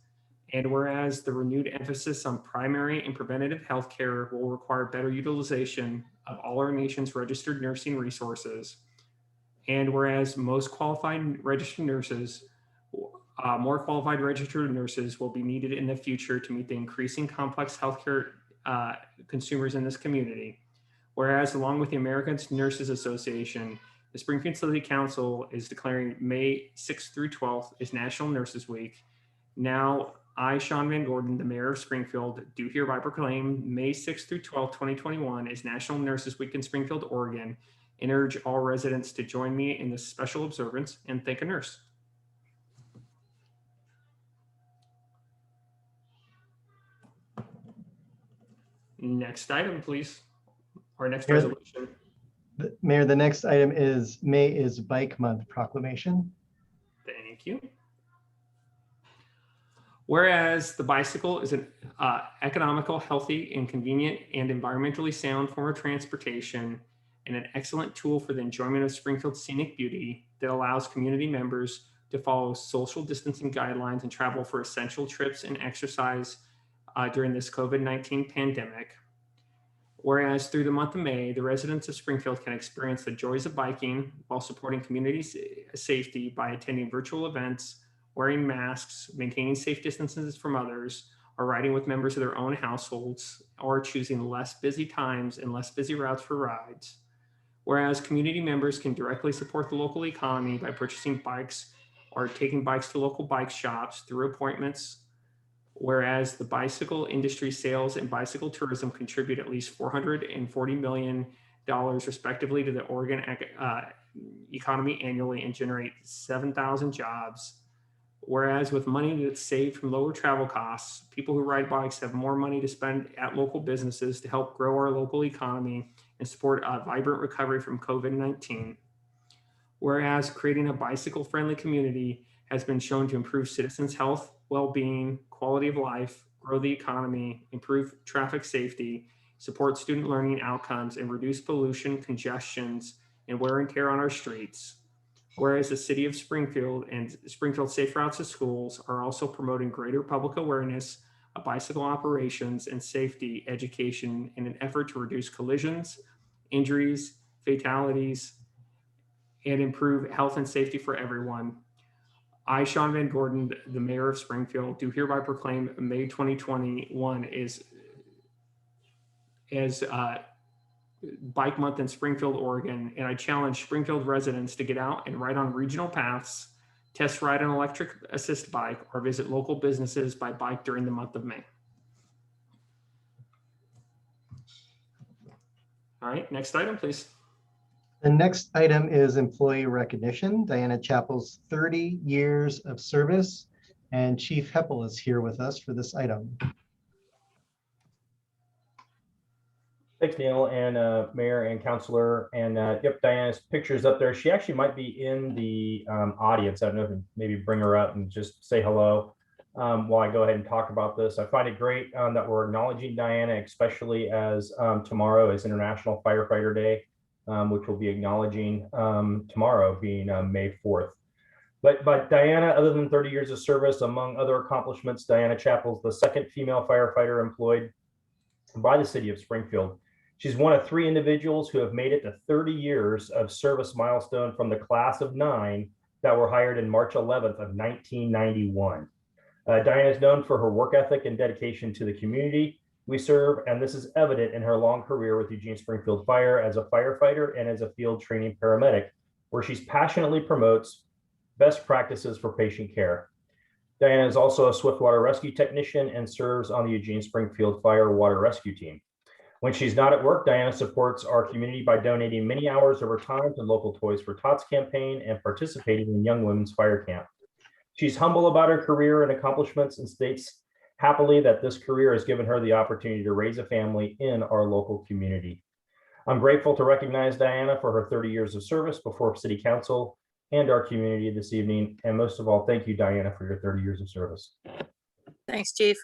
Speaker 2: and whereas the renewed emphasis on primary and preventative healthcare will require better utilization of all our nation's registered nursing resources, and whereas more qualified registered nurses will be needed in the future to meet the increasing complex healthcare consumers in this community. Whereas along with the American Nurses Association, the Springfield City Council is declaring May 6th through 12th is National Nurses Week. Now, I, Sean Van Gordon, the Mayor of Springfield, do hereby proclaim May 6th through 12th, 2021 is National Nurses Week in Springfield, Oregon, and urge all residents to join me in this special observance and thank a nurse. Next item, please. Or next resolution.
Speaker 1: Mayor, the next item is May is Bike Month Proclamation.
Speaker 2: Thank you. Whereas the bicycle is an economical, healthy, and convenient and environmentally sound form of transportation and an excellent tool for the enjoyment of Springfield's scenic beauty that allows community members to follow social distancing guidelines and travel for essential trips and exercise during this COVID-19 pandemic. Whereas through the month of May, the residents of Springfield can experience the joys of biking while supporting community safety by attending virtual events, wearing masks, maintaining safe distances from others, or riding with members of their own households, or choosing less busy times and less busy routes for rides. Whereas community members can directly support the local economy by purchasing bikes or taking bikes to local bike shops through appointments. Whereas the bicycle industry sales and bicycle tourism contribute at least $440 million respectively to the Oregon economy annually and generate 7,000 jobs. Whereas with money that's saved from lower travel costs, people who ride bikes have more money to spend at local businesses to help grow our local economy and support a vibrant recovery from COVID-19. Whereas creating a bicycle-friendly community has been shown to improve citizens' health, well-being, quality of life, grow the economy, improve traffic safety, support student learning outcomes, and reduce pollution, congestions, and wear and tear on our streets. Whereas the city of Springfield and Springfield Safe Routes to Schools are also promoting greater public awareness of bicycle operations and safety education in an effort to reduce collisions, injuries, fatalities, and improve health and safety for everyone. I, Sean Van Gordon, the mayor of Springfield, do hereby proclaim May 2021 as Bike Month in Springfield, Oregon, and I challenge Springfield residents to get out and ride on regional paths, test ride an electric assist bike, or visit local businesses by bike during the month of May. All right, next item, please.
Speaker 1: The next item is employee recognition. Diana Chappell's 30 years of service, and Chief Heppel is here with us for this item.
Speaker 11: Thanks, Neil, and Mayor and Councilor. And yep, Diana's picture's up there. She actually might be in the audience. I don't know if maybe bring her up and just say hello while I go ahead and talk about this. I find it great that we're acknowledging Diana, especially as tomorrow is International Firefighter Day, which we'll be acknowledging tomorrow being May 4th. But Diana, other than 30 years of service, among other accomplishments, Diana Chappell's the second female firefighter employed by the city of Springfield. She's one of 3 individuals who have made it to 30 years of service milestone from the class of 9 that were hired in March 11th of 1991. Diana is known for her work ethic and dedication to the community we serve, and this is evident in her long career with Eugene Springfield Fire as a firefighter and as a field training paramedic, where she passionately promotes best practices for patient care. Diana is also a swiftwater rescue technician and serves on the Eugene Springfield Fire Water Rescue Team. When she's not at work, Diana supports our community by donating many hours of her time to local Toys for Tots campaign and participating in Young Women's Fire Camp. She's humble about her career and accomplishments and states happily that this career has given her the opportunity to raise a family in our local community. I'm grateful to recognize Diana for her 30 years of service before City Council and our community this evening. And most of all, thank you, Diana, for your 30 years of service.
Speaker 12: Thanks, Chief.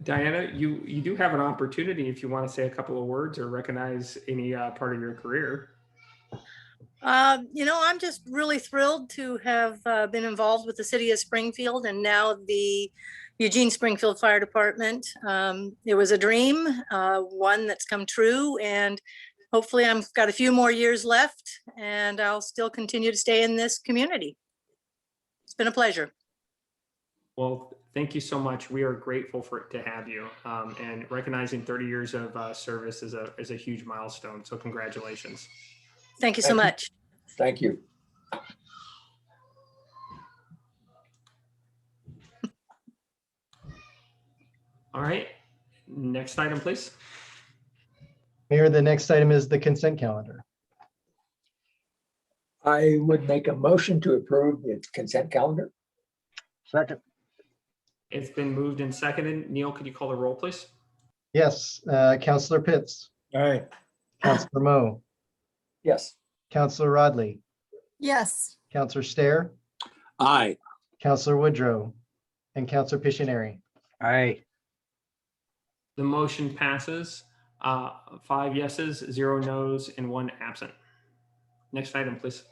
Speaker 2: Diana, you do have an opportunity if you want to say a couple of words or recognize any part of your career.
Speaker 12: You know, I'm just really thrilled to have been involved with the city of Springfield and now the Eugene Springfield Fire Department. It was a dream, one that's come true, and hopefully I've got a few more years left and I'll still continue to stay in this community. It's been a pleasure.
Speaker 2: Well, thank you so much. We are grateful to have you, and recognizing 30 years of service is a huge milestone. So congratulations.
Speaker 12: Thank you so much.
Speaker 6: Thank you.
Speaker 2: All right, next item, please.
Speaker 1: Mayor, the next item is the consent calendar.
Speaker 6: I would make a motion to approve the consent calendar.
Speaker 3: Second.
Speaker 2: It's been moved and seconded. Neil, could you call the roll, please?
Speaker 1: Yes, Councilor Pitts.
Speaker 6: Aye.
Speaker 1: Councilor Moe.
Speaker 6: Yes.
Speaker 1: Councilor Rodley.
Speaker 9: Yes.
Speaker 1: Councilor Stair.
Speaker 4: Aye.
Speaker 1: Councilor Woodrow. And Councilor Pictionary.
Speaker 3: Aye.
Speaker 2: The motion passes. 5 yeses, 0 nos, and 1 absent. Next item, please.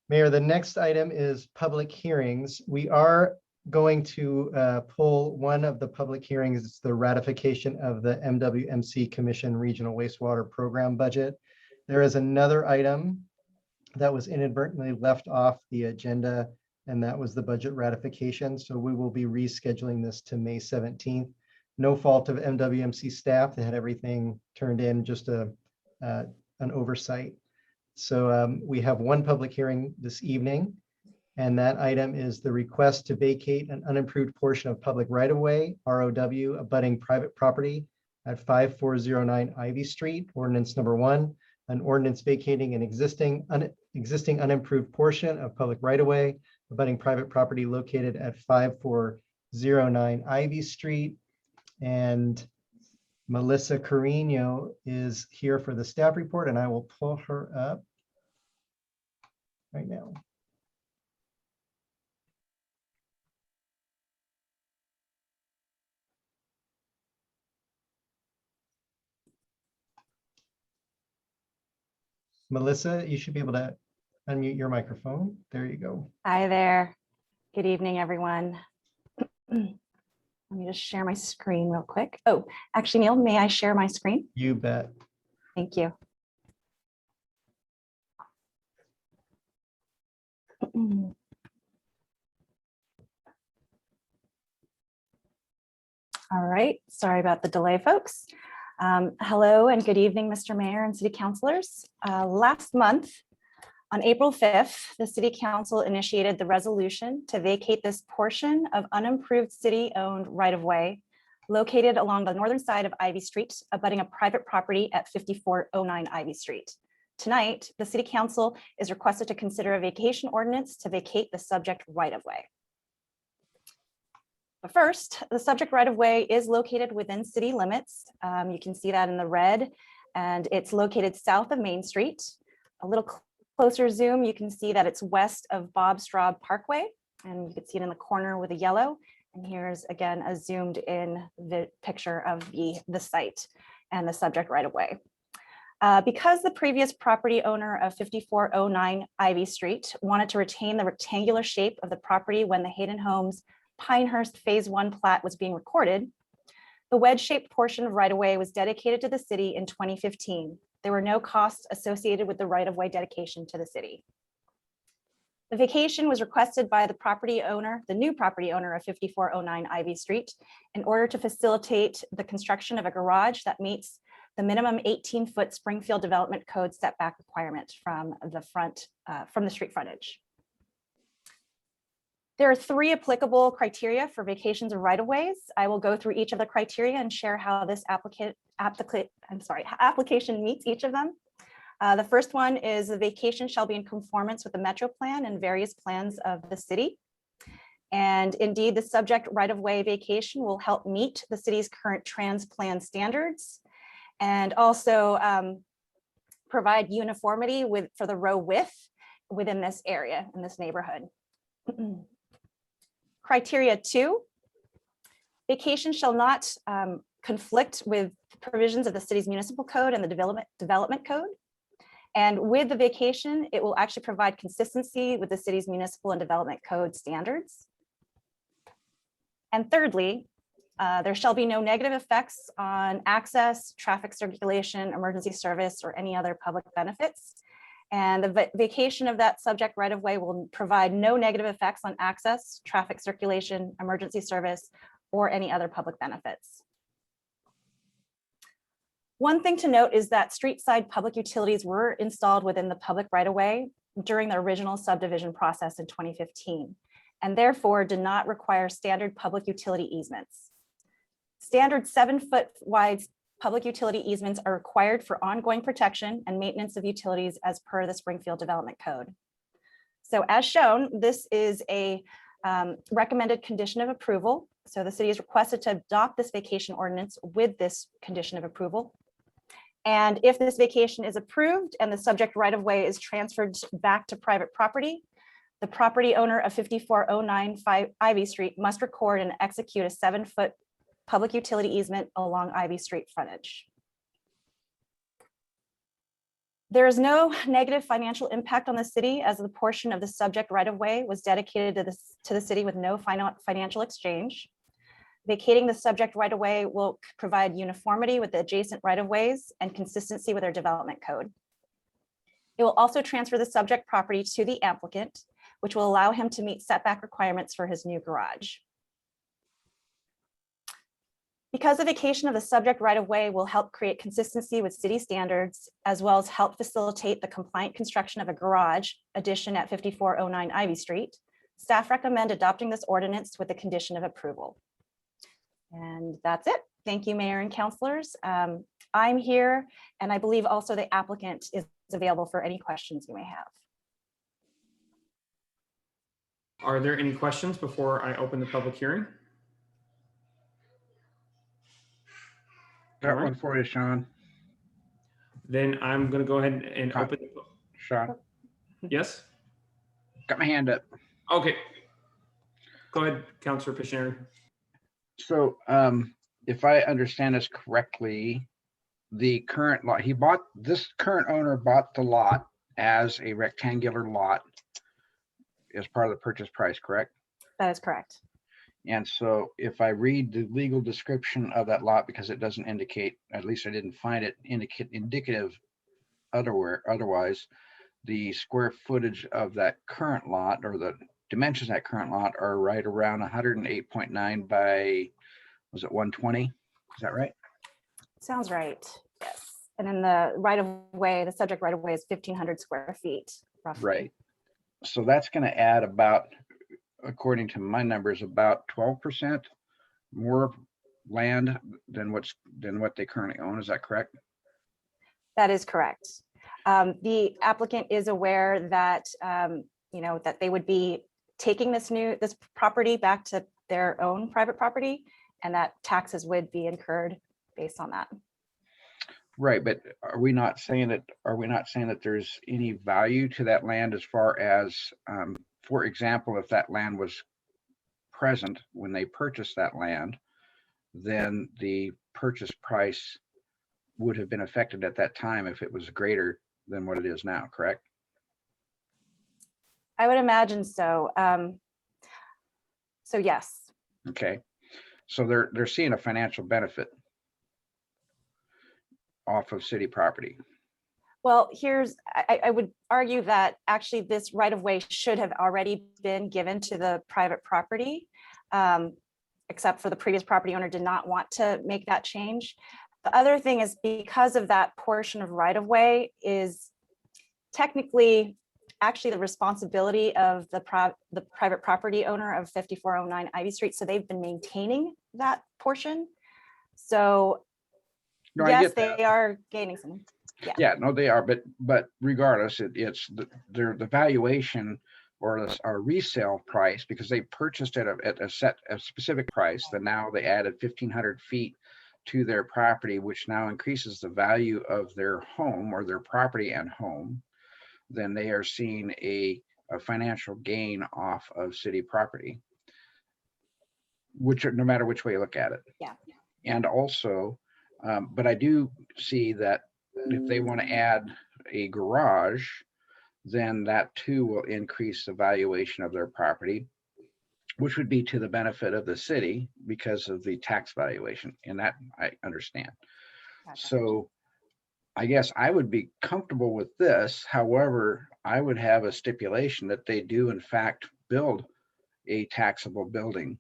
Speaker 1: Mayor, the next item is public hearings. We are going to pull one of the public hearings. It's the ratification of the MWMC Commission Regional Wastewater Program budget. There is another item that was inadvertently left off the agenda, and that was the budget ratification. So we will be rescheduling this to May 17th. No fault of MWMC staff. They had everything turned in, just an oversight. So we have one public hearing this evening, and that item is the request to vacate an unimproved portion of public right-of-way, ROW, abutting private property at 5409 Ivy Street, ordinance number 1, an ordinance vacating an existing unimproved portion of public right-of-way, abutting private property located at 5409 Ivy Street. And Melissa Carino is here for the staff report, and I will pull her up right now. Melissa, you should be able to unmute your microphone. There you go.
Speaker 13: Hi there. Good evening, everyone. Let me just share my screen real quick. Oh, actually, Neil, may I share my screen?
Speaker 1: You bet.
Speaker 13: Thank you. All right, sorry about the delay, folks. Hello and good evening, Mr. Mayor and City Councilors. Last month, on April 5th, the City Council initiated the resolution to vacate this portion of unimproved city-owned right-of-way located along the northern side of Ivy Street, abutting a private property at 5409 Ivy Street. Tonight, the City Council is requested to consider a vacation ordinance to vacate the subject right-of-way. But first, the subject right-of-way is located within city limits. You can see that in the red, and it's located south of Main Street. A little closer zoom, you can see that it's west of Bob Straub Parkway, and you can see it in the corner with a yellow. And here's again a zoomed in the picture of the site and the subject right-of-way. Because the previous property owner of 5409 Ivy Street wanted to retain the rectangular shape of the property when the Hayden Homes Pinehurst Phase 1 plat was being recorded, the wedge-shaped portion of right-of-way was dedicated to the city in 2015. There were no costs associated with the right-of-way dedication to the city. The vacation was requested by the property owner, the new property owner of 5409 Ivy Street, in order to facilitate the construction of a garage that meets the minimum 18-foot Springfield Development Code setback requirement from the street frontage. There are 3 applicable criteria for vacations of right-of-ways. I will go through each of the criteria and share how this application meets each of them. The first one is the vacation shall be in conformance with the Metro Plan and various plans of the city. And indeed, the subject right-of-way vacation will help meet the city's current trans plan standards and also provide uniformity for the row width within this area, in this neighborhood. Criteria 2, vacation shall not conflict with provisions of the city's municipal code and the development code. And with the vacation, it will actually provide consistency with the city's municipal and development code standards. And thirdly, there shall be no negative effects on access, traffic circulation, emergency service, or any other public benefits. And the vacation of that subject right-of-way will provide no negative effects on access, traffic circulation, emergency service, or any other public benefits. One thing to note is that street-side public utilities were installed within the public right-of-way during the original subdivision process in 2015, and therefore did not require standard public utility easements. Standard 7-foot wide public utility easements are required for ongoing protection and maintenance of utilities as per the Springfield Development Code. So as shown, this is a recommended condition of approval. So the city is requested to adopt this vacation ordinance with this condition of approval. And if this vacation is approved and the subject right-of-way is transferred back to private property, the property owner of 5409 Ivy Street must record and execute a 7-foot public utility easement along Ivy Street frontage. There is no negative financial impact on the city as the portion of the subject right-of-way was dedicated to the city with no financial exchange. Vacating the subject right-of-way will provide uniformity with the adjacent right-of-ways and consistency with our development code. It will also transfer the subject property to the applicant, which will allow him to meet setback requirements for his new garage. Because the vacation of the subject right-of-way will help create consistency with city standards, as well as help facilitate the compliant construction of a garage addition at 5409 Ivy Street, staff recommend adopting this ordinance with the condition of approval. And that's it. Thank you, Mayor and councilors. I'm here, and I believe also the applicant is available for any questions you may have.
Speaker 2: Are there any questions before I open the public hearing?
Speaker 3: Got one for you, Sean.
Speaker 2: Then I'm going to go ahead and open.
Speaker 3: Sean.
Speaker 2: Yes.
Speaker 3: Got my hand up.
Speaker 2: Okay. Go ahead, Councilor Piscieri.
Speaker 3: So if I understand this correctly, the current lot, this current owner bought the lot as a rectangular lot as part of the purchase price, correct?
Speaker 13: That is correct.
Speaker 3: And so if I read the legal description of that lot, because it doesn't indicate, at least I didn't find it indicative otherwise, the square footage of that current lot, or the dimensions of that current lot, are right around 108.9 by, was it 120? Is that right?
Speaker 13: Sounds right. Yes. And then the right of way, the subject right of way is 1,500 square feet, roughly.
Speaker 3: Right. So that's going to add about, according to my numbers, about 12% more land than what they currently own. Is that correct?
Speaker 13: That is correct. The applicant is aware that, that they would be taking this property back to their own private property, and that taxes would be incurred based on that.
Speaker 3: Right, but are we not saying that there's any value to that land as far as, for example, if that land was present when they purchased that land, then the purchase price would have been affected at that time if it was greater than what it is now, correct?
Speaker 13: I would imagine so. So yes.
Speaker 3: Okay, so they're seeing a financial benefit off of city property.
Speaker 13: Well, I would argue that actually this right of way should have already been given to the private property, except for the previous property owner did not want to make that change. The other thing is, because of that portion of right of way is technically actually the responsibility of the private property owner of 5409 Ivy Street. So they've been maintaining that portion. So
Speaker 3: No,
Speaker 13: yes, they are gaining some.
Speaker 3: Yeah, no, they are, but regardless, it's the valuation or our resale price, because they purchased it at a specific price. Then now they added 1,500 feet to their property, which now increases the value of their home or their property and home. Then they are seeing a financial gain off of city property, which, no matter which way you look at it.
Speaker 13: Yeah.
Speaker 3: And also, but I do see that if they want to add a garage, then that too will increase the valuation of their property, which would be to the benefit of the city because of the tax valuation. And that I understand.
Speaker 13: Gotcha.
Speaker 3: So I guess I would be comfortable with this. However, I would have a stipulation that they do in fact build a taxable building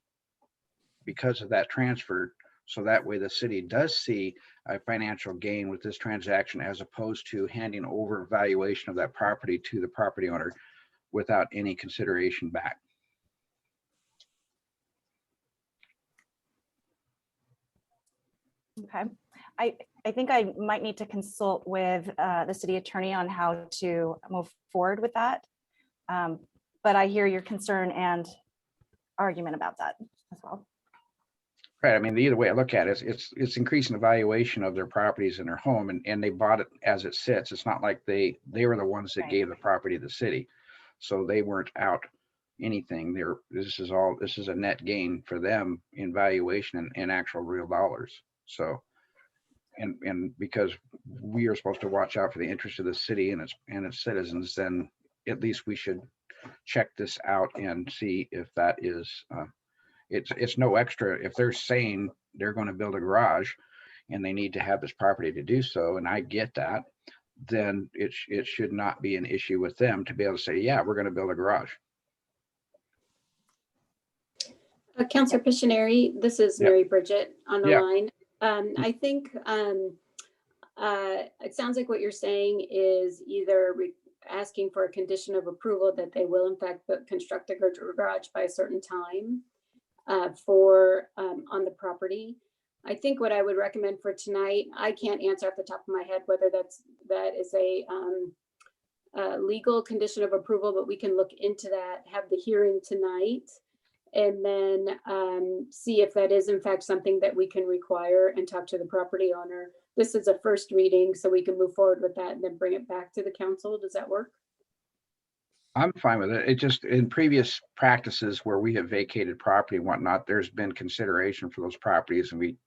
Speaker 3: because of that transfer. So that way the city does see a financial gain with this transaction, as opposed to handing over valuation of that property to the property owner without any consideration back.
Speaker 13: Okay. I think I might need to consult with the city attorney on how to move forward with that. But I hear your concern and argument about that as well.
Speaker 3: Right. I mean, either way I look at it, it's increasing the valuation of their properties in their home, and they bought it as it sits. It's not like they were the ones that gave the property to the city, so they weren't out anything. This is a net gain for them in valuation and actual real dollars. So, and because we are supposed to watch out for the interest of the city and its citizens, then at least we should check this out and see if that is. It's no extra. If they're saying they're going to build a garage and they need to have this property to do so, and I get that, then it should not be an issue with them to be able to say, yeah, we're going to build a garage.
Speaker 14: Councilor Pictionary, this is Mary Bridget on the line. I think it sounds like what you're saying is either asking for a condition of approval that they will in fact construct a garage by a certain time on the property. I think what I would recommend for tonight, I can't answer off the top of my head whether that is a legal condition of approval, but we can look into that, have the hearing tonight, and then see if that is in fact something that we can require and talk to the property owner. This is a first reading, so we can move forward with that and then bring it back to the council. Does that work?
Speaker 3: I'm fine with it. It just, in previous practices where we have vacated property and whatnot, there's been consideration for those properties, and we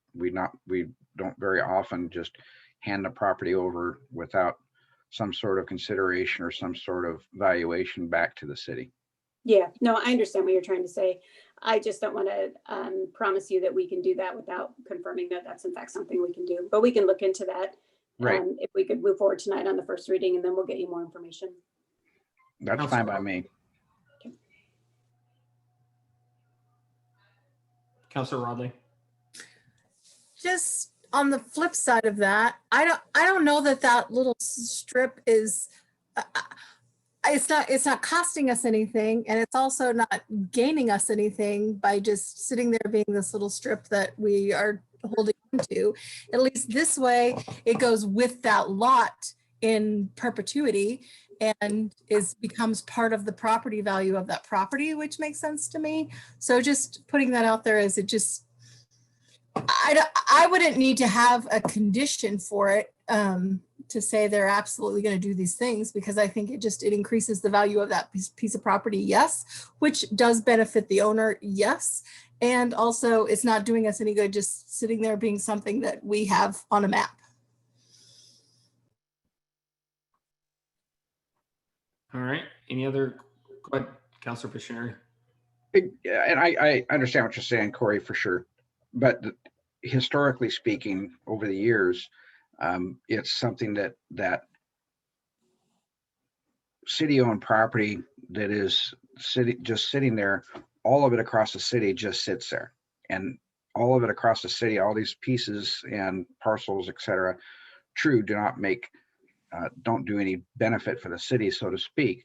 Speaker 3: don't very often just hand the property over without some sort of consideration or some sort of valuation back to the city.
Speaker 14: Yeah, no, I understand what you're trying to say. I just don't want to promise you that we can do that without confirming that that's in fact something we can do. But we can look into that.
Speaker 3: Right.
Speaker 14: If we could move forward tonight on the first reading, and then we'll get you more information.
Speaker 3: That's fine by me.
Speaker 2: Councilor Rodley.
Speaker 9: Just on the flip side of that, I don't know that that little strip is, it's not costing us anything, and it's also not gaining us anything by just sitting there being this little strip that we are holding on to. At least this way, it goes with that lot in perpetuity and becomes part of the property value of that property, which makes sense to me. So just putting that out there as it just, I wouldn't need to have a condition for it to say they're absolutely going to do these things, because I think it increases the value of that piece of property, yes, which does benefit the owner, yes, and also it's not doing us any good just sitting there being something that we have on a map.
Speaker 2: All right. Any other? Go ahead, Councilor Pictionary.
Speaker 3: Yeah, and I understand what you're saying, Corey, for sure. But historically speaking, over the years, it's something that city-owned property that is just sitting there, all of it across the city just sits there. And all of it across the city, all these pieces and parcels, et cetera, true, do not make, don't do any benefit for the city, so to speak,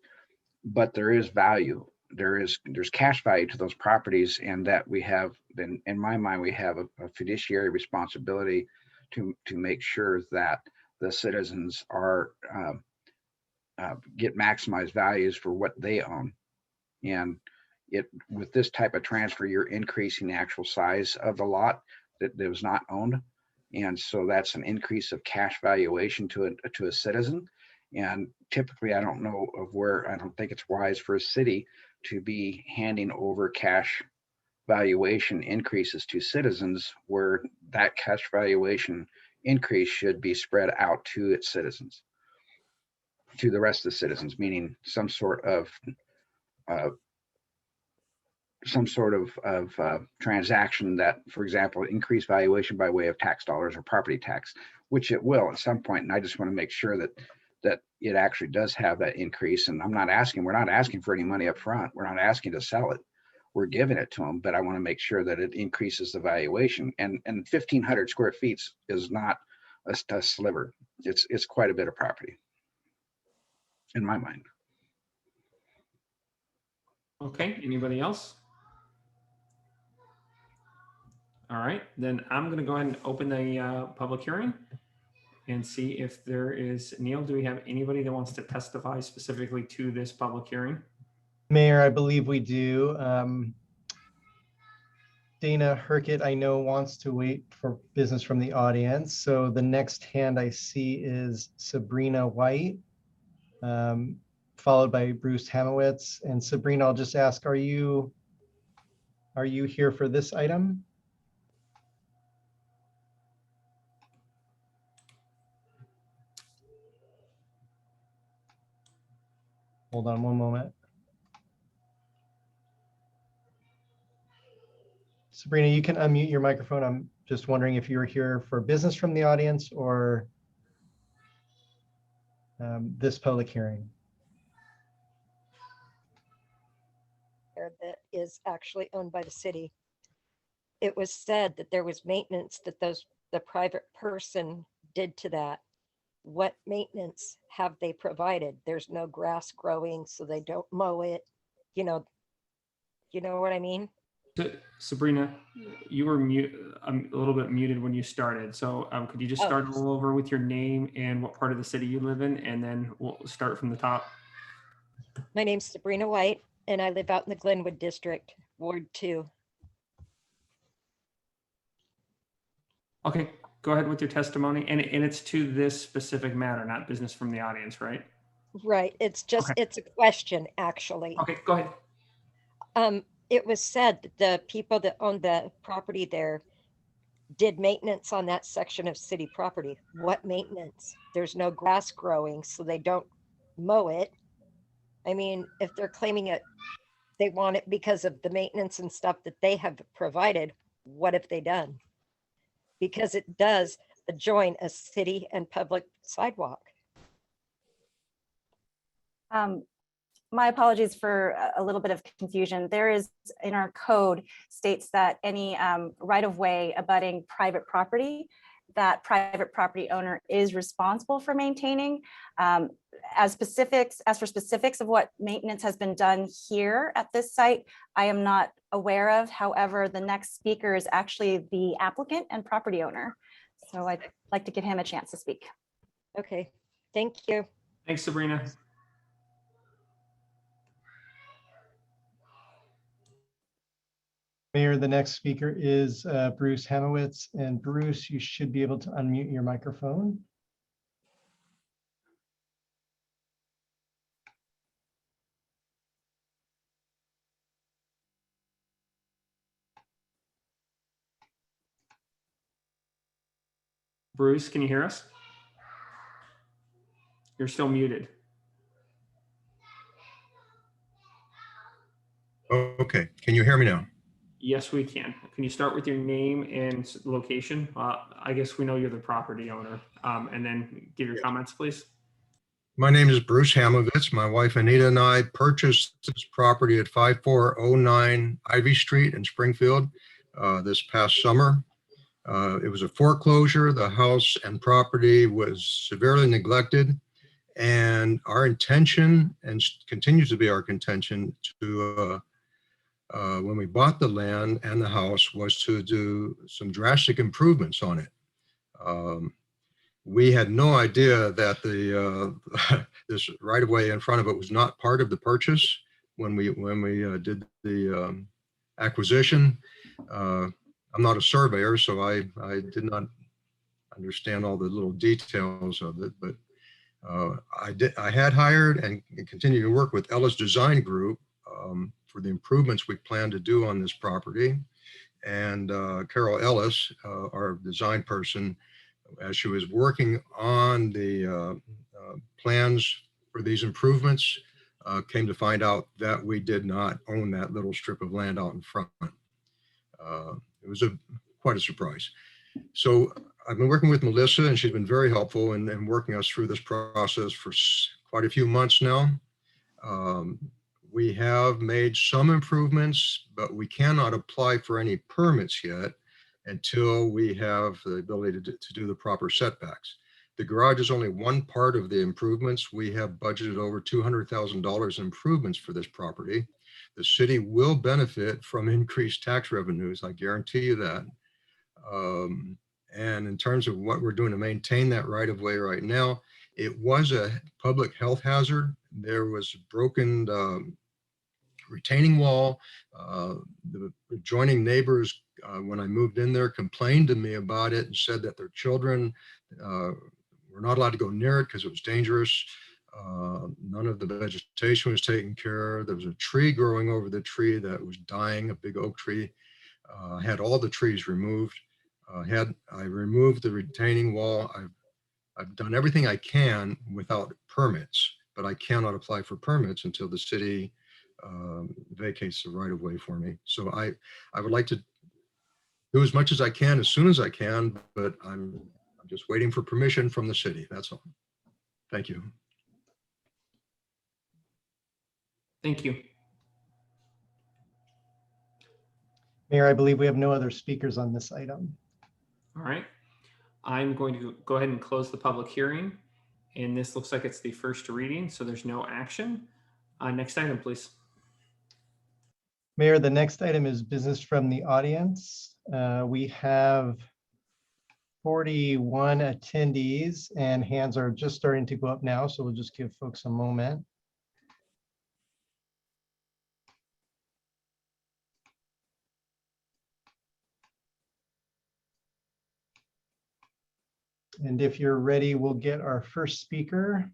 Speaker 3: but there is value. There's cash value to those properties, and that we have, in my mind, we have a fiduciary responsibility to make sure that the citizens are get maximized values for what they own. And with this type of transfer, you're increasing the actual size of the lot that was not owned, and so that's an increase of cash valuation to a citizen. And typically, I don't know of where, I don't think it's wise for a city to be handing over cash valuation increases to citizens, where that cash valuation increase should be spread out to its citizens, to the rest of the citizens, meaning some sort of transaction that, for example, increased valuation by way of tax dollars or property tax, which it will at some point. And I just want to make sure that it actually does have that increase. And we're not asking for any money up front. We're not asking to sell it. We're giving it to them, but I want to make sure that it increases the valuation. And 1,500 square feet is not a sliver. It's quite a bit of property, in my mind.
Speaker 2: Okay, anybody else? All right, then I'm going to go ahead and open the public hearing and see if there is, Neil, do we have anybody that wants to testify specifically to this public hearing?
Speaker 1: Mayor, I believe we do. Dana Herkett, I know, wants to wait for business from the audience. So the next hand I see is Sabrina White, followed by Bruce Hamowitz. And Sabrina, I'll just ask, are you here for this item? Hold on one moment. Sabrina, you can unmute your microphone. I'm just wondering if you were here for business from the audience or this public hearing.
Speaker 15: That is actually owned by the city. It was said that there was maintenance that the private person did to that. What maintenance have they provided? There's no grass growing, so they don't mow it. You know what I mean?
Speaker 2: Sabrina, you were a little bit muted when you started. So could you just start all over with your name and what part of the city you live in, and then we'll start from the top.
Speaker 15: My name's Sabrina White, and I live out in the Glenwood District, Ward 2.
Speaker 2: Okay, go ahead with your testimony. And it's to this specific matter, not business from the audience, right?
Speaker 15: Right. It's just, it's a question, actually.
Speaker 2: Okay, go ahead.
Speaker 15: It was said that the people that own the property there did maintenance on that section of city property. What maintenance? There's no grass growing, so they don't mow it. I mean, if they're claiming it, they want it because of the maintenance and stuff that they have provided, what have they done? Because it does adjoin a city and public sidewalk.
Speaker 13: My apologies for a little bit of confusion. There is in our code states that any right of way abutting private property, that private property owner is responsible for maintaining. As for specifics of what maintenance has been done here at this site, I am not aware of. However, the next speaker is actually the applicant and property owner. So I'd like to give him a chance to speak.
Speaker 15: Okay, thank you.
Speaker 2: Thanks, Sabrina.
Speaker 1: Mayor, the next speaker is Bruce Hamowitz. And Bruce, you should be able to unmute your microphone.
Speaker 2: Bruce, can you hear us? You're still muted.
Speaker 16: Okay, can you hear me now?
Speaker 2: Yes, we can. Can you start with your name and location? I guess we know you're the property owner, and then give your comments, please.
Speaker 16: My name is Bruce Hamowitz. My wife Anita and I purchased this property at 5409 Ivy Street in Springfield this past summer. It was a foreclosure. The house and property was severely neglected. And our intention, and continues to be our contention, to when we bought the land and the house, was to do some drastic improvements on it. We had no idea that this right of way in front of it was not part of the purchase when we did the acquisition. I'm not a surveyor, so I did not understand all the little details of it, but I had hired and continue to work with Ellis Design Group for the improvements we plan to do on this property. And Carol Ellis, our design person, as she was working on the plans for these improvements, came to find out that we did not own that little strip of land out in front. It was quite a surprise. So I've been working with Melissa, and she's been very helpful in working us through this process for quite a few months now. We have made some improvements, but we cannot apply for any permits yet until we have the ability to do the proper setbacks. The garage is only one part of the improvements. We have budgeted over $200,000 in improvements for this property. The city will benefit from increased tax revenues, I guarantee you that. And in terms of what we're doing to maintain that right of way right now, it was a public health hazard. There was a broken retaining wall. The adjoining neighbors, when I moved in there, complained to me about it and said that their children were not allowed to go near it because it was dangerous. None of the vegetation was taken care of. There was a tree growing over the tree that was dying, a big oak tree. Had all the trees removed. I removed the retaining wall. I've done everything I can without permits, but I cannot apply for permits until the city vacates the right of way for me. So I would like to do as much as I can as soon as I can, but I'm just waiting for permission from the city. That's all. Thank you.
Speaker 2: Thank you.
Speaker 1: Mayor, I believe we have no other speakers on this item.
Speaker 2: All right. I'm going to go ahead and close the public hearing. And this looks like it's the first reading, so there's no action. Next item, please.
Speaker 1: Mayor, the next item is business from the audience. We have 41 attendees and hands are just starting to go up now, so we'll just give folks a moment. And if you're ready, we'll get our first speaker.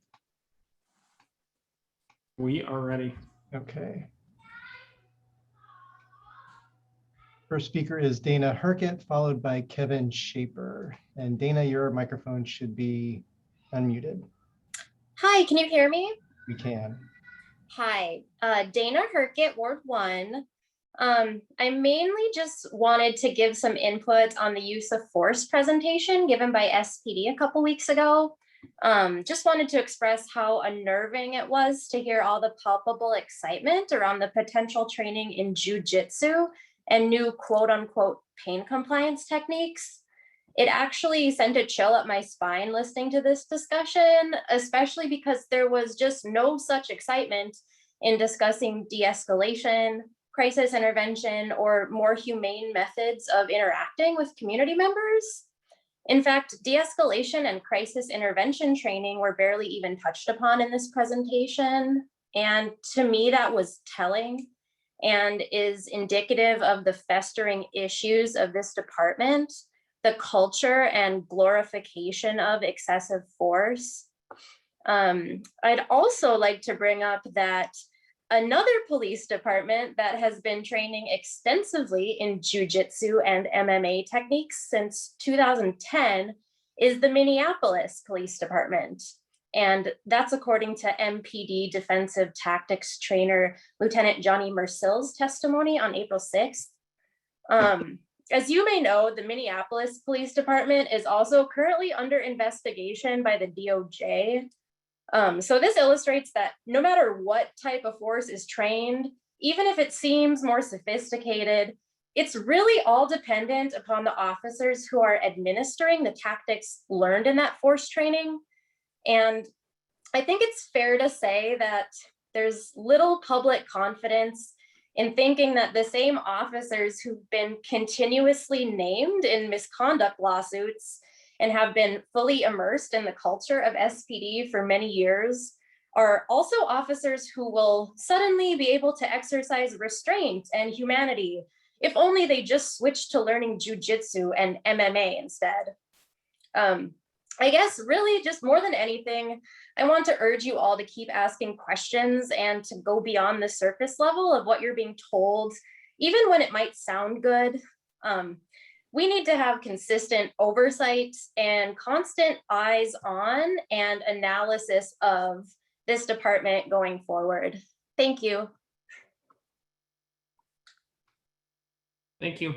Speaker 2: We are ready.
Speaker 1: Okay. First speaker is Dana Herkett, followed by Kevin Shaper. And Dana, your microphone should be unmuted.
Speaker 17: Hi, can you hear me?
Speaker 1: We can.
Speaker 17: Hi, Dana Herkett, Ward 1. I mainly just wanted to give some input on the use of force presentation given by SPD a couple weeks ago. Just wanted to express how unnerving it was to hear all the palpable excitement around the potential training in jujitsu and new quote unquote pain compliance techniques. It actually sent a chill up my spine listening to this discussion, especially because there was just no such excitement in discussing de-escalation, crisis intervention, or more humane methods of interacting with community members. In fact, de-escalation and crisis intervention training were barely even touched upon in this presentation. And to me, that was telling and is indicative of the festering issues of this department, the culture and glorification of excessive force. I'd also like to bring up that another police department that has been training extensively in jujitsu and MMA techniques since 2010 is the Minneapolis Police Department. And that's according to MPD defensive tactics trainer, Lieutenant Johnny Mercil's testimony on April 6th. As you may know, the Minneapolis Police Department is also currently under investigation by the DOJ. So this illustrates that no matter what type of force is trained, even if it seems more sophisticated, it's really all dependent upon the officers who are administering the tactics learned in that force training. And I think it's fair to say that there's little public confidence in thinking that the same officers who've been continuously named in misconduct lawsuits and have been fully immersed in the culture of SPD for many years are also officers who will suddenly be able to exercise restraint and humanity if only they just switched to learning jujitsu and MMA instead. I guess really just more than anything, I want to urge you all to keep asking questions and to go beyond the surface level of what you're being told, even when it might sound good. We need to have consistent oversight and constant eyes on and analysis of this department going forward. Thank you.
Speaker 2: Thank you.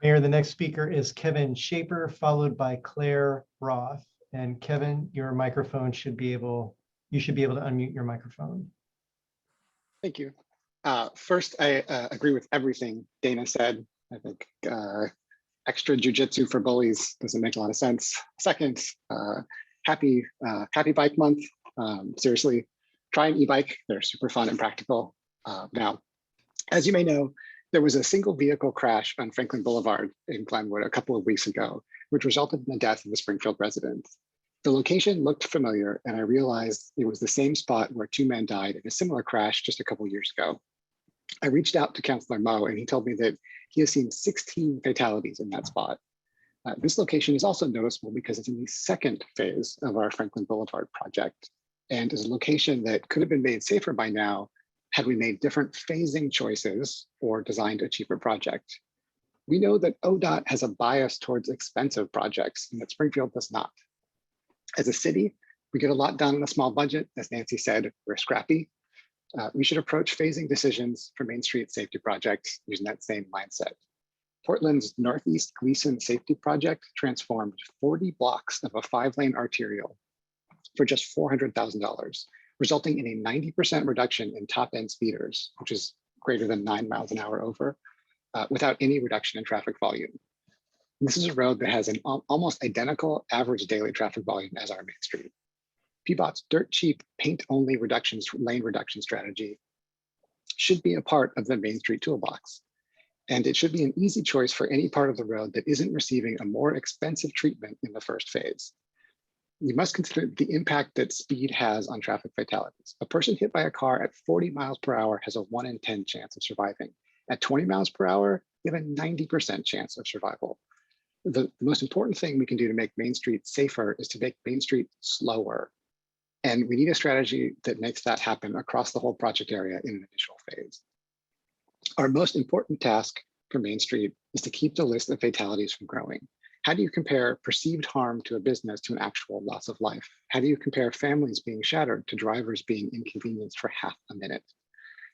Speaker 1: Mayor, the next speaker is Kevin Shaper, followed by Claire Roth. And Kevin, your microphone should be able, you should be able to unmute your microphone.
Speaker 18: Thank you. First, I agree with everything Dana said. I think extra jujitsu for bullies doesn't make a lot of sense. Second, happy bike month. Seriously, try an e-bike. They're super fun and practical. Now, as you may know, there was a single vehicle crash on Franklin Boulevard in Glenwood a couple of weeks ago, which resulted in the death of a Springfield resident. The location looked familiar, and I realized it was the same spot where 2 men died in a similar crash just a couple of years ago. I reached out to Councilor Mo, and he told me that he has seen 16 fatalities in that spot. This location is also noticeable because it's in the second phase of our Franklin Boulevard project, and is a location that could have been made safer by now had we made different phasing choices or designed a cheaper project. We know that ODOT has a bias towards expensive projects and that Springfield does not. As a city, we get a lot done in a small budget. As Nancy said, we're scrappy. We should approach phasing decisions for Main Street safety projects using that same mindset. Portland's Northeast Gleason Safety Project transformed 40 blocks of a 5-lane arterial for just $400,000, resulting in a 90% reduction in top-end speeders, which is greater than 9 miles an hour over, without any reduction in traffic volume. And this is a road that has an almost identical average daily traffic volume as our Main Street. PBOT's dirt cheap paint-only lane reduction strategy should be a part of the Main Street toolbox. And it should be an easy choice for any part of the road that isn't receiving a more expensive treatment in the first phase. You must consider the impact that speed has on traffic fatalities. A person hit by a car at 40 miles per hour has a 1 in 10 chance of surviving. At 20 miles per hour, you have a 90% chance of survival. The most important thing we can do to make Main Street safer is to make Main Street slower. And we need a strategy that makes that happen across the whole project area in an initial phase. Our most important task for Main Street is to keep the list of fatalities from growing. How do you compare perceived harm to a business to an actual loss of life? How do you compare families being shattered to drivers being inconvenienced for half a minute?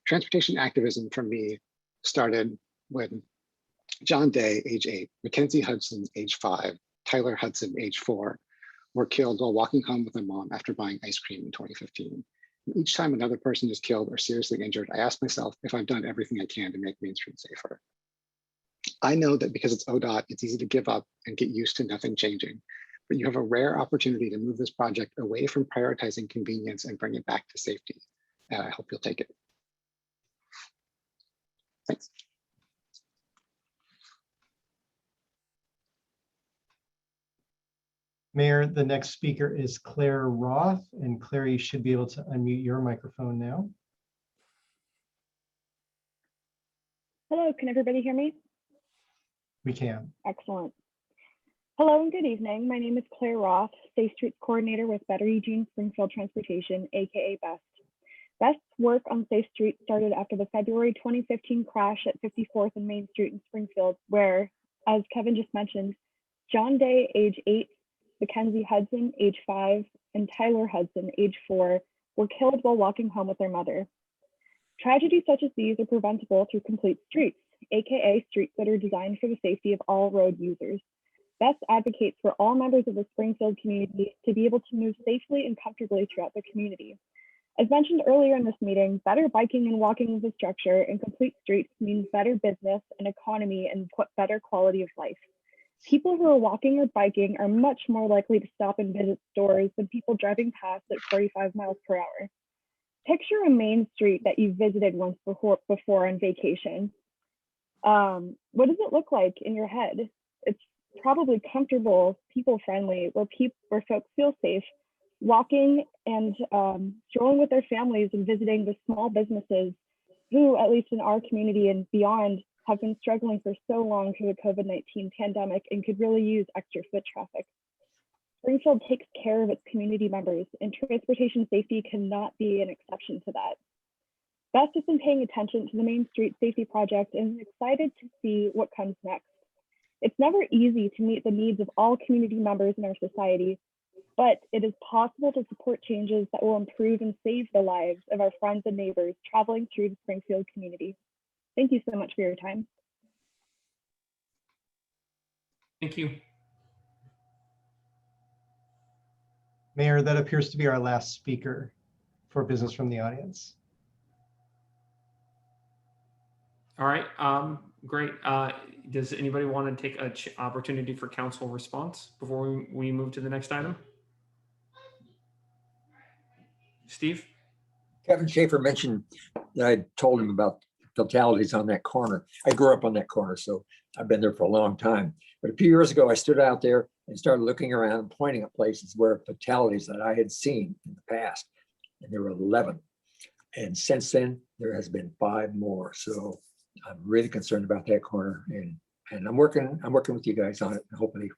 Speaker 18: Transportation activism for me started when John Day, age 8, Mackenzie Hudson, age 5, Tyler Hudson, age 4, were killed while walking home with their mom after buying ice cream in 2015. And each time another person is killed or seriously injured, I ask myself if I've done everything I can to make Main Street safer. I know that because it's ODOT, it's easy to give up and get used to nothing changing, but you have a rare opportunity to move this project away from prioritizing convenience and bring it back to safety. And I hope you'll take it. Thanks.
Speaker 1: Mayor, the next speaker is Claire Roth, and Claire, you should be able to unmute your microphone now.
Speaker 19: Hello, can everybody hear me?
Speaker 1: We can.
Speaker 19: Excellent. Hello and good evening. My name is Claire Roth, Safe Streets Coordinator with Better Eugene Springfield Transportation, aka BEST. BEST's work on Safe Streets started after the February 2015 crash at 54th and Main Street in Springfield, where, as Kevin just mentioned, John Day, age 8, Mackenzie Hudson, age 5, and Tyler Hudson, age 4, were killed while walking home with their mother. Tragedies such as these are preventable through complete streets, aka streets that are designed for the safety of all road users. BEST advocates for all members of the Springfield community to be able to move safely and comfortably throughout the community. As mentioned earlier in this meeting, better biking and walking infrastructure and complete streets means better business and economy and better quality of life. People who are walking or biking are much more likely to stop and visit stores than people driving past at 45 miles per hour. Picture a main street that you visited once before on vacation. What does it look like in your head? It's probably comfortable, people-friendly, where folks feel safe, walking and strolling with their families and visiting the small businesses who, at least in our community and beyond, have been struggling for so long through the COVID-19 pandemic and could really use extra foot traffic. Springfield takes care of its community members, and transportation safety cannot be an exception to that. BEST has been paying attention to the Main Street Safety Project and is excited to see what comes next. It's never easy to meet the needs of all community members in our society, but it is possible to support changes that will improve and save the lives of our friends and neighbors traveling through the Springfield community. Thank you so much for your time.
Speaker 2: Thank you.
Speaker 1: Mayor, that appears to be our last speaker for business from the audience.
Speaker 2: All right, great. Does anybody want to take an opportunity for council response before we move to the next item? Steve?
Speaker 6: Kevin Schaefer mentioned that I told him about fatalities on that corner. I grew up on that corner, so I've been there for a long time. But a few years ago, I stood out there and started looking around and pointing at places where fatalities that I had seen in the past, and there were 11. And since then, there has been 5 more. So I'm really concerned about that corner, and I'm working with you guys on it. And hopefully,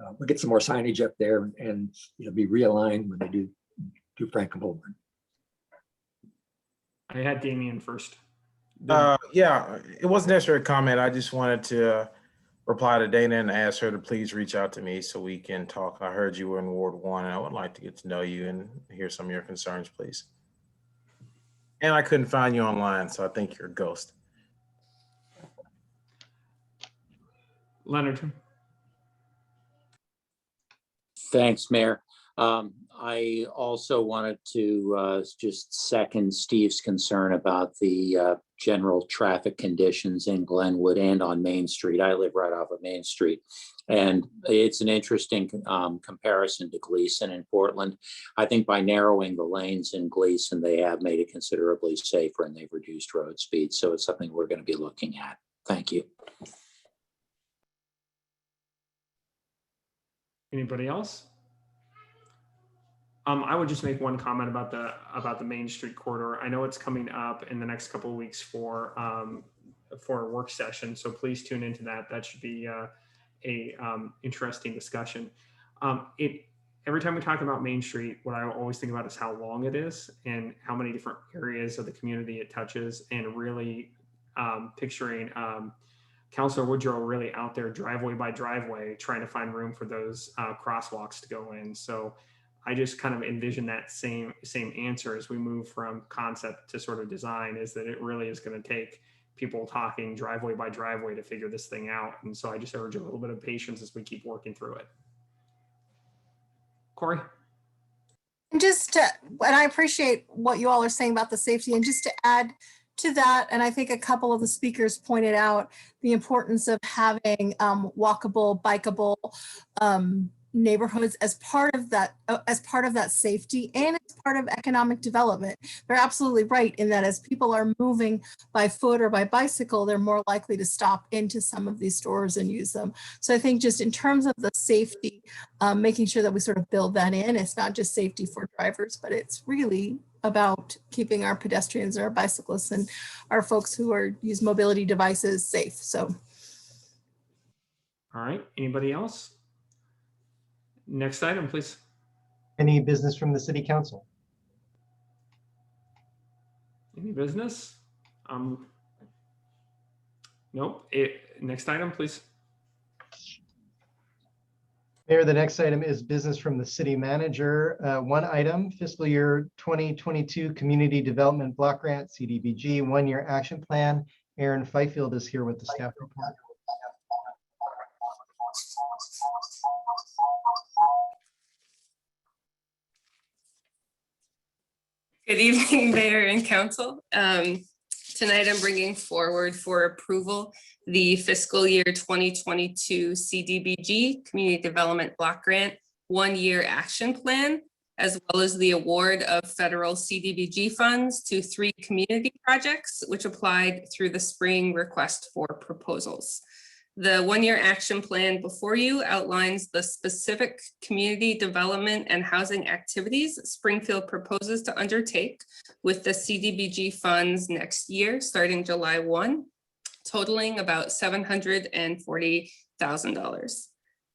Speaker 6: we'll get some more signage up there, and it'll be realigned when they do Franklin Boulevard.
Speaker 2: I had Damien first.
Speaker 20: Yeah, it wasn't necessarily a comment. I just wanted to reply to Dana and ask her to please reach out to me so we can talk. I heard you were in Ward 1, and I would like to get to know you and hear some of your concerns, please. And I couldn't find you online, so I think you're a ghost.
Speaker 2: Leonard.
Speaker 4: Thanks, Mayor. I also wanted to just second Steve's concern about the general traffic conditions in Glenwood and on Main Street. I live right off of Main Street, and it's an interesting comparison to Gleason in Portland. I think by narrowing the lanes in Gleason, they have made it considerably safer and they've reduced road speed. So it's something we're going to be looking at. Thank you.
Speaker 2: Anybody else? I would just make one comment about the Main Street corridor. I know it's coming up in the next couple of weeks for a work session, so please tune into that. That should be a interesting discussion. Every time we talk about Main Street, what I always think about is how long it is and how many different areas of the community it touches, and really picturing Councilor Woodrow really out there driveway by driveway trying to find room for those crosswalks to go in. So I just kind of envision that same answer as we move from concept to sort of design, is that it really is going to take people talking driveway by driveway to figure this thing out. And so I just urge a little bit of patience as we keep working through it. Corey?
Speaker 9: And and I appreciate what you all are saying about the safety, and just to add to that, and I think a couple of the speakers pointed out the importance of having walkable, bikeable neighborhoods as part of that safety and as part of economic development. They're absolutely right in that as people are moving by foot or by bicycle, they're more likely to stop into some of these stores and use them. So I think just in terms of the safety, making sure that we sort of build that in, it's not just safety for drivers, but it's really about keeping our pedestrians, our bicyclists, and our folks who use mobility devices safe. So.
Speaker 2: All right, anybody else? Next item, please.
Speaker 1: Any business from the city council?
Speaker 2: Any business? Nope. Next item, please.
Speaker 1: Mayor, the next item is business from the city manager. One item, fiscal year 2022 Community Development Block Grant, CDBG, one-year action plan. Aaron Fifield is here with the staff report.
Speaker 21: Good evening, Mayor and Council. Tonight I'm bringing forward for approval the fiscal year 2022 CDBG Community Development Block Grant one-year action plan, as well as the award of federal CDBG funds to 3 community projects, which applied through the spring request for proposals. The one-year action plan before you outlines the specific community development and housing activities Springfield proposes to undertake with the CDBG funds next year, starting July 1, totaling about $740,000.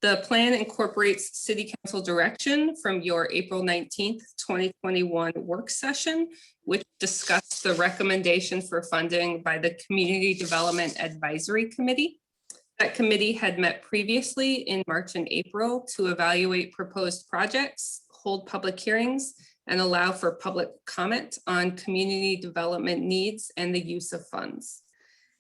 Speaker 21: The plan incorporates City Council direction from your April 19th, 2021 work session, which discussed the recommendation for funding by the Community Development Advisory Committee. That committee had met previously in March and April to evaluate proposed projects, hold public hearings, and allow for public comment on community development needs and the use of funds.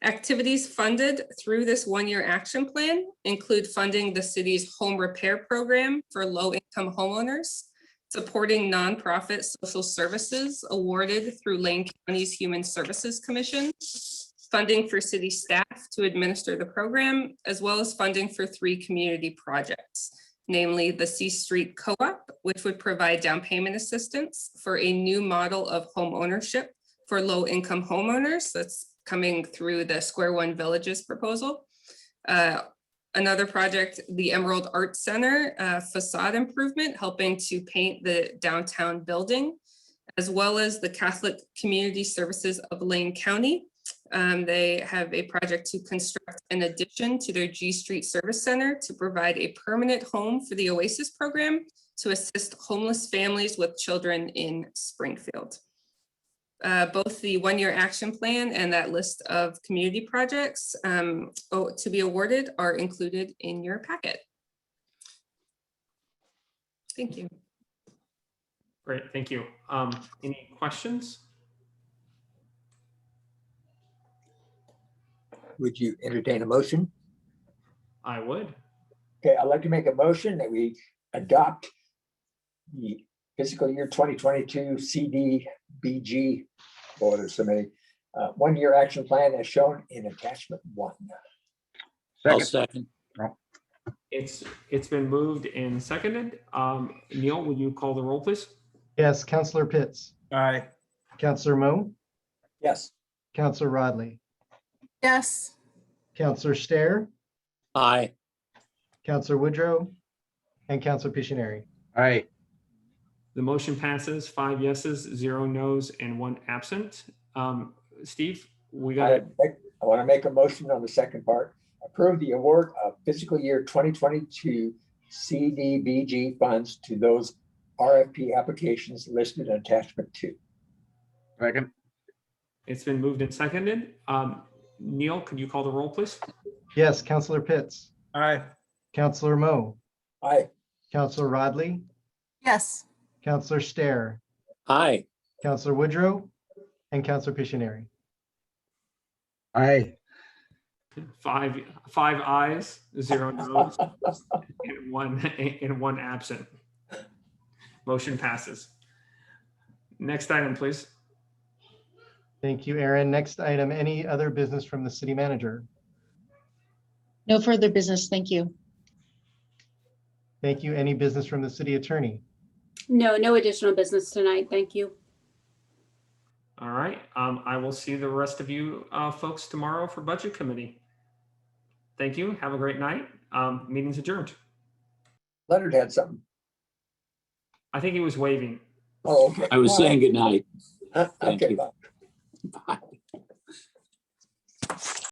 Speaker 21: Activities funded through this one-year action plan include funding the city's home repair program for low-income homeowners, supporting nonprofit social services awarded through Lane County's Human Services Commission, funding for city staff to administer the program, as well as funding for 3 community projects, namely the C Street Co-op, which would provide down payment assistance for a new model of home ownership for low-income homeowners. That's coming through the Square One Villages proposal. Another project, the Emerald Art Center facade improvement, helping to paint the downtown building, as well as the Catholic Community Services of Lane County. They have a project to construct an addition to their G Street Service Center to provide a permanent home for the Oasis program to assist homeless families with children in Springfield. Both the one-year action plan and that list of community projects to be awarded are included in your packet. Thank you.
Speaker 2: Great, thank you. Any questions?
Speaker 6: Would you entertain a motion?
Speaker 2: I would.
Speaker 6: Okay, I'd like to make a motion that we adopt the fiscal year 2022 CDBG one-year action plan as shown in attachment 1.
Speaker 4: I'll second.
Speaker 2: It's been moved and seconded. Neil, will you call the roll, please?
Speaker 1: Yes, Councilor Pitts.
Speaker 20: Aye.
Speaker 1: Councilor Mo.
Speaker 6: Yes.
Speaker 1: Councilor Rodley.
Speaker 9: Yes.
Speaker 1: Councilor Stair.
Speaker 4: Aye.
Speaker 1: Councilor Woodrow. And Councilor Pictionary.
Speaker 3: Aye.
Speaker 2: The motion passes 5 yeses, 0 nos, and 1 absent. Steve, we got it.
Speaker 6: I want to make a motion on the second part. Approve the award of fiscal year 2022 CDBG funds to those RFP applications listed in attachment 2.
Speaker 3: Second.
Speaker 2: It's been moved and seconded. Neil, could you call the roll, please?
Speaker 1: Yes, Counselor Pitts,
Speaker 20: Aye.
Speaker 1: Counselor Mo,
Speaker 6: Aye.
Speaker 1: Counselor Rodley,
Speaker 9: Yes.
Speaker 1: Counselor Stair,
Speaker 4: Aye.
Speaker 1: Counselor Woodrow, and Counselor Pictionary.
Speaker 3: Aye.
Speaker 2: Five ayes, 0 noes, and one absent. Motion passes. Next item, please.
Speaker 1: Thank you, Aaron. Next item, any other business from the city manager?
Speaker 10: No further business. Thank you.
Speaker 1: Thank you. Any business from the city attorney?
Speaker 14: No additional business tonight. Thank you.
Speaker 2: All right. I will see the rest of you folks tomorrow for budget committee. Thank you. Have a great night. Meeting's adjourned.
Speaker 6: Leonard had something.
Speaker 2: I think he was waving.
Speaker 6: Oh, okay.
Speaker 4: I was saying good night.
Speaker 6: Okay,
Speaker 4: you.
Speaker 6: bye.
Speaker 4: Bye.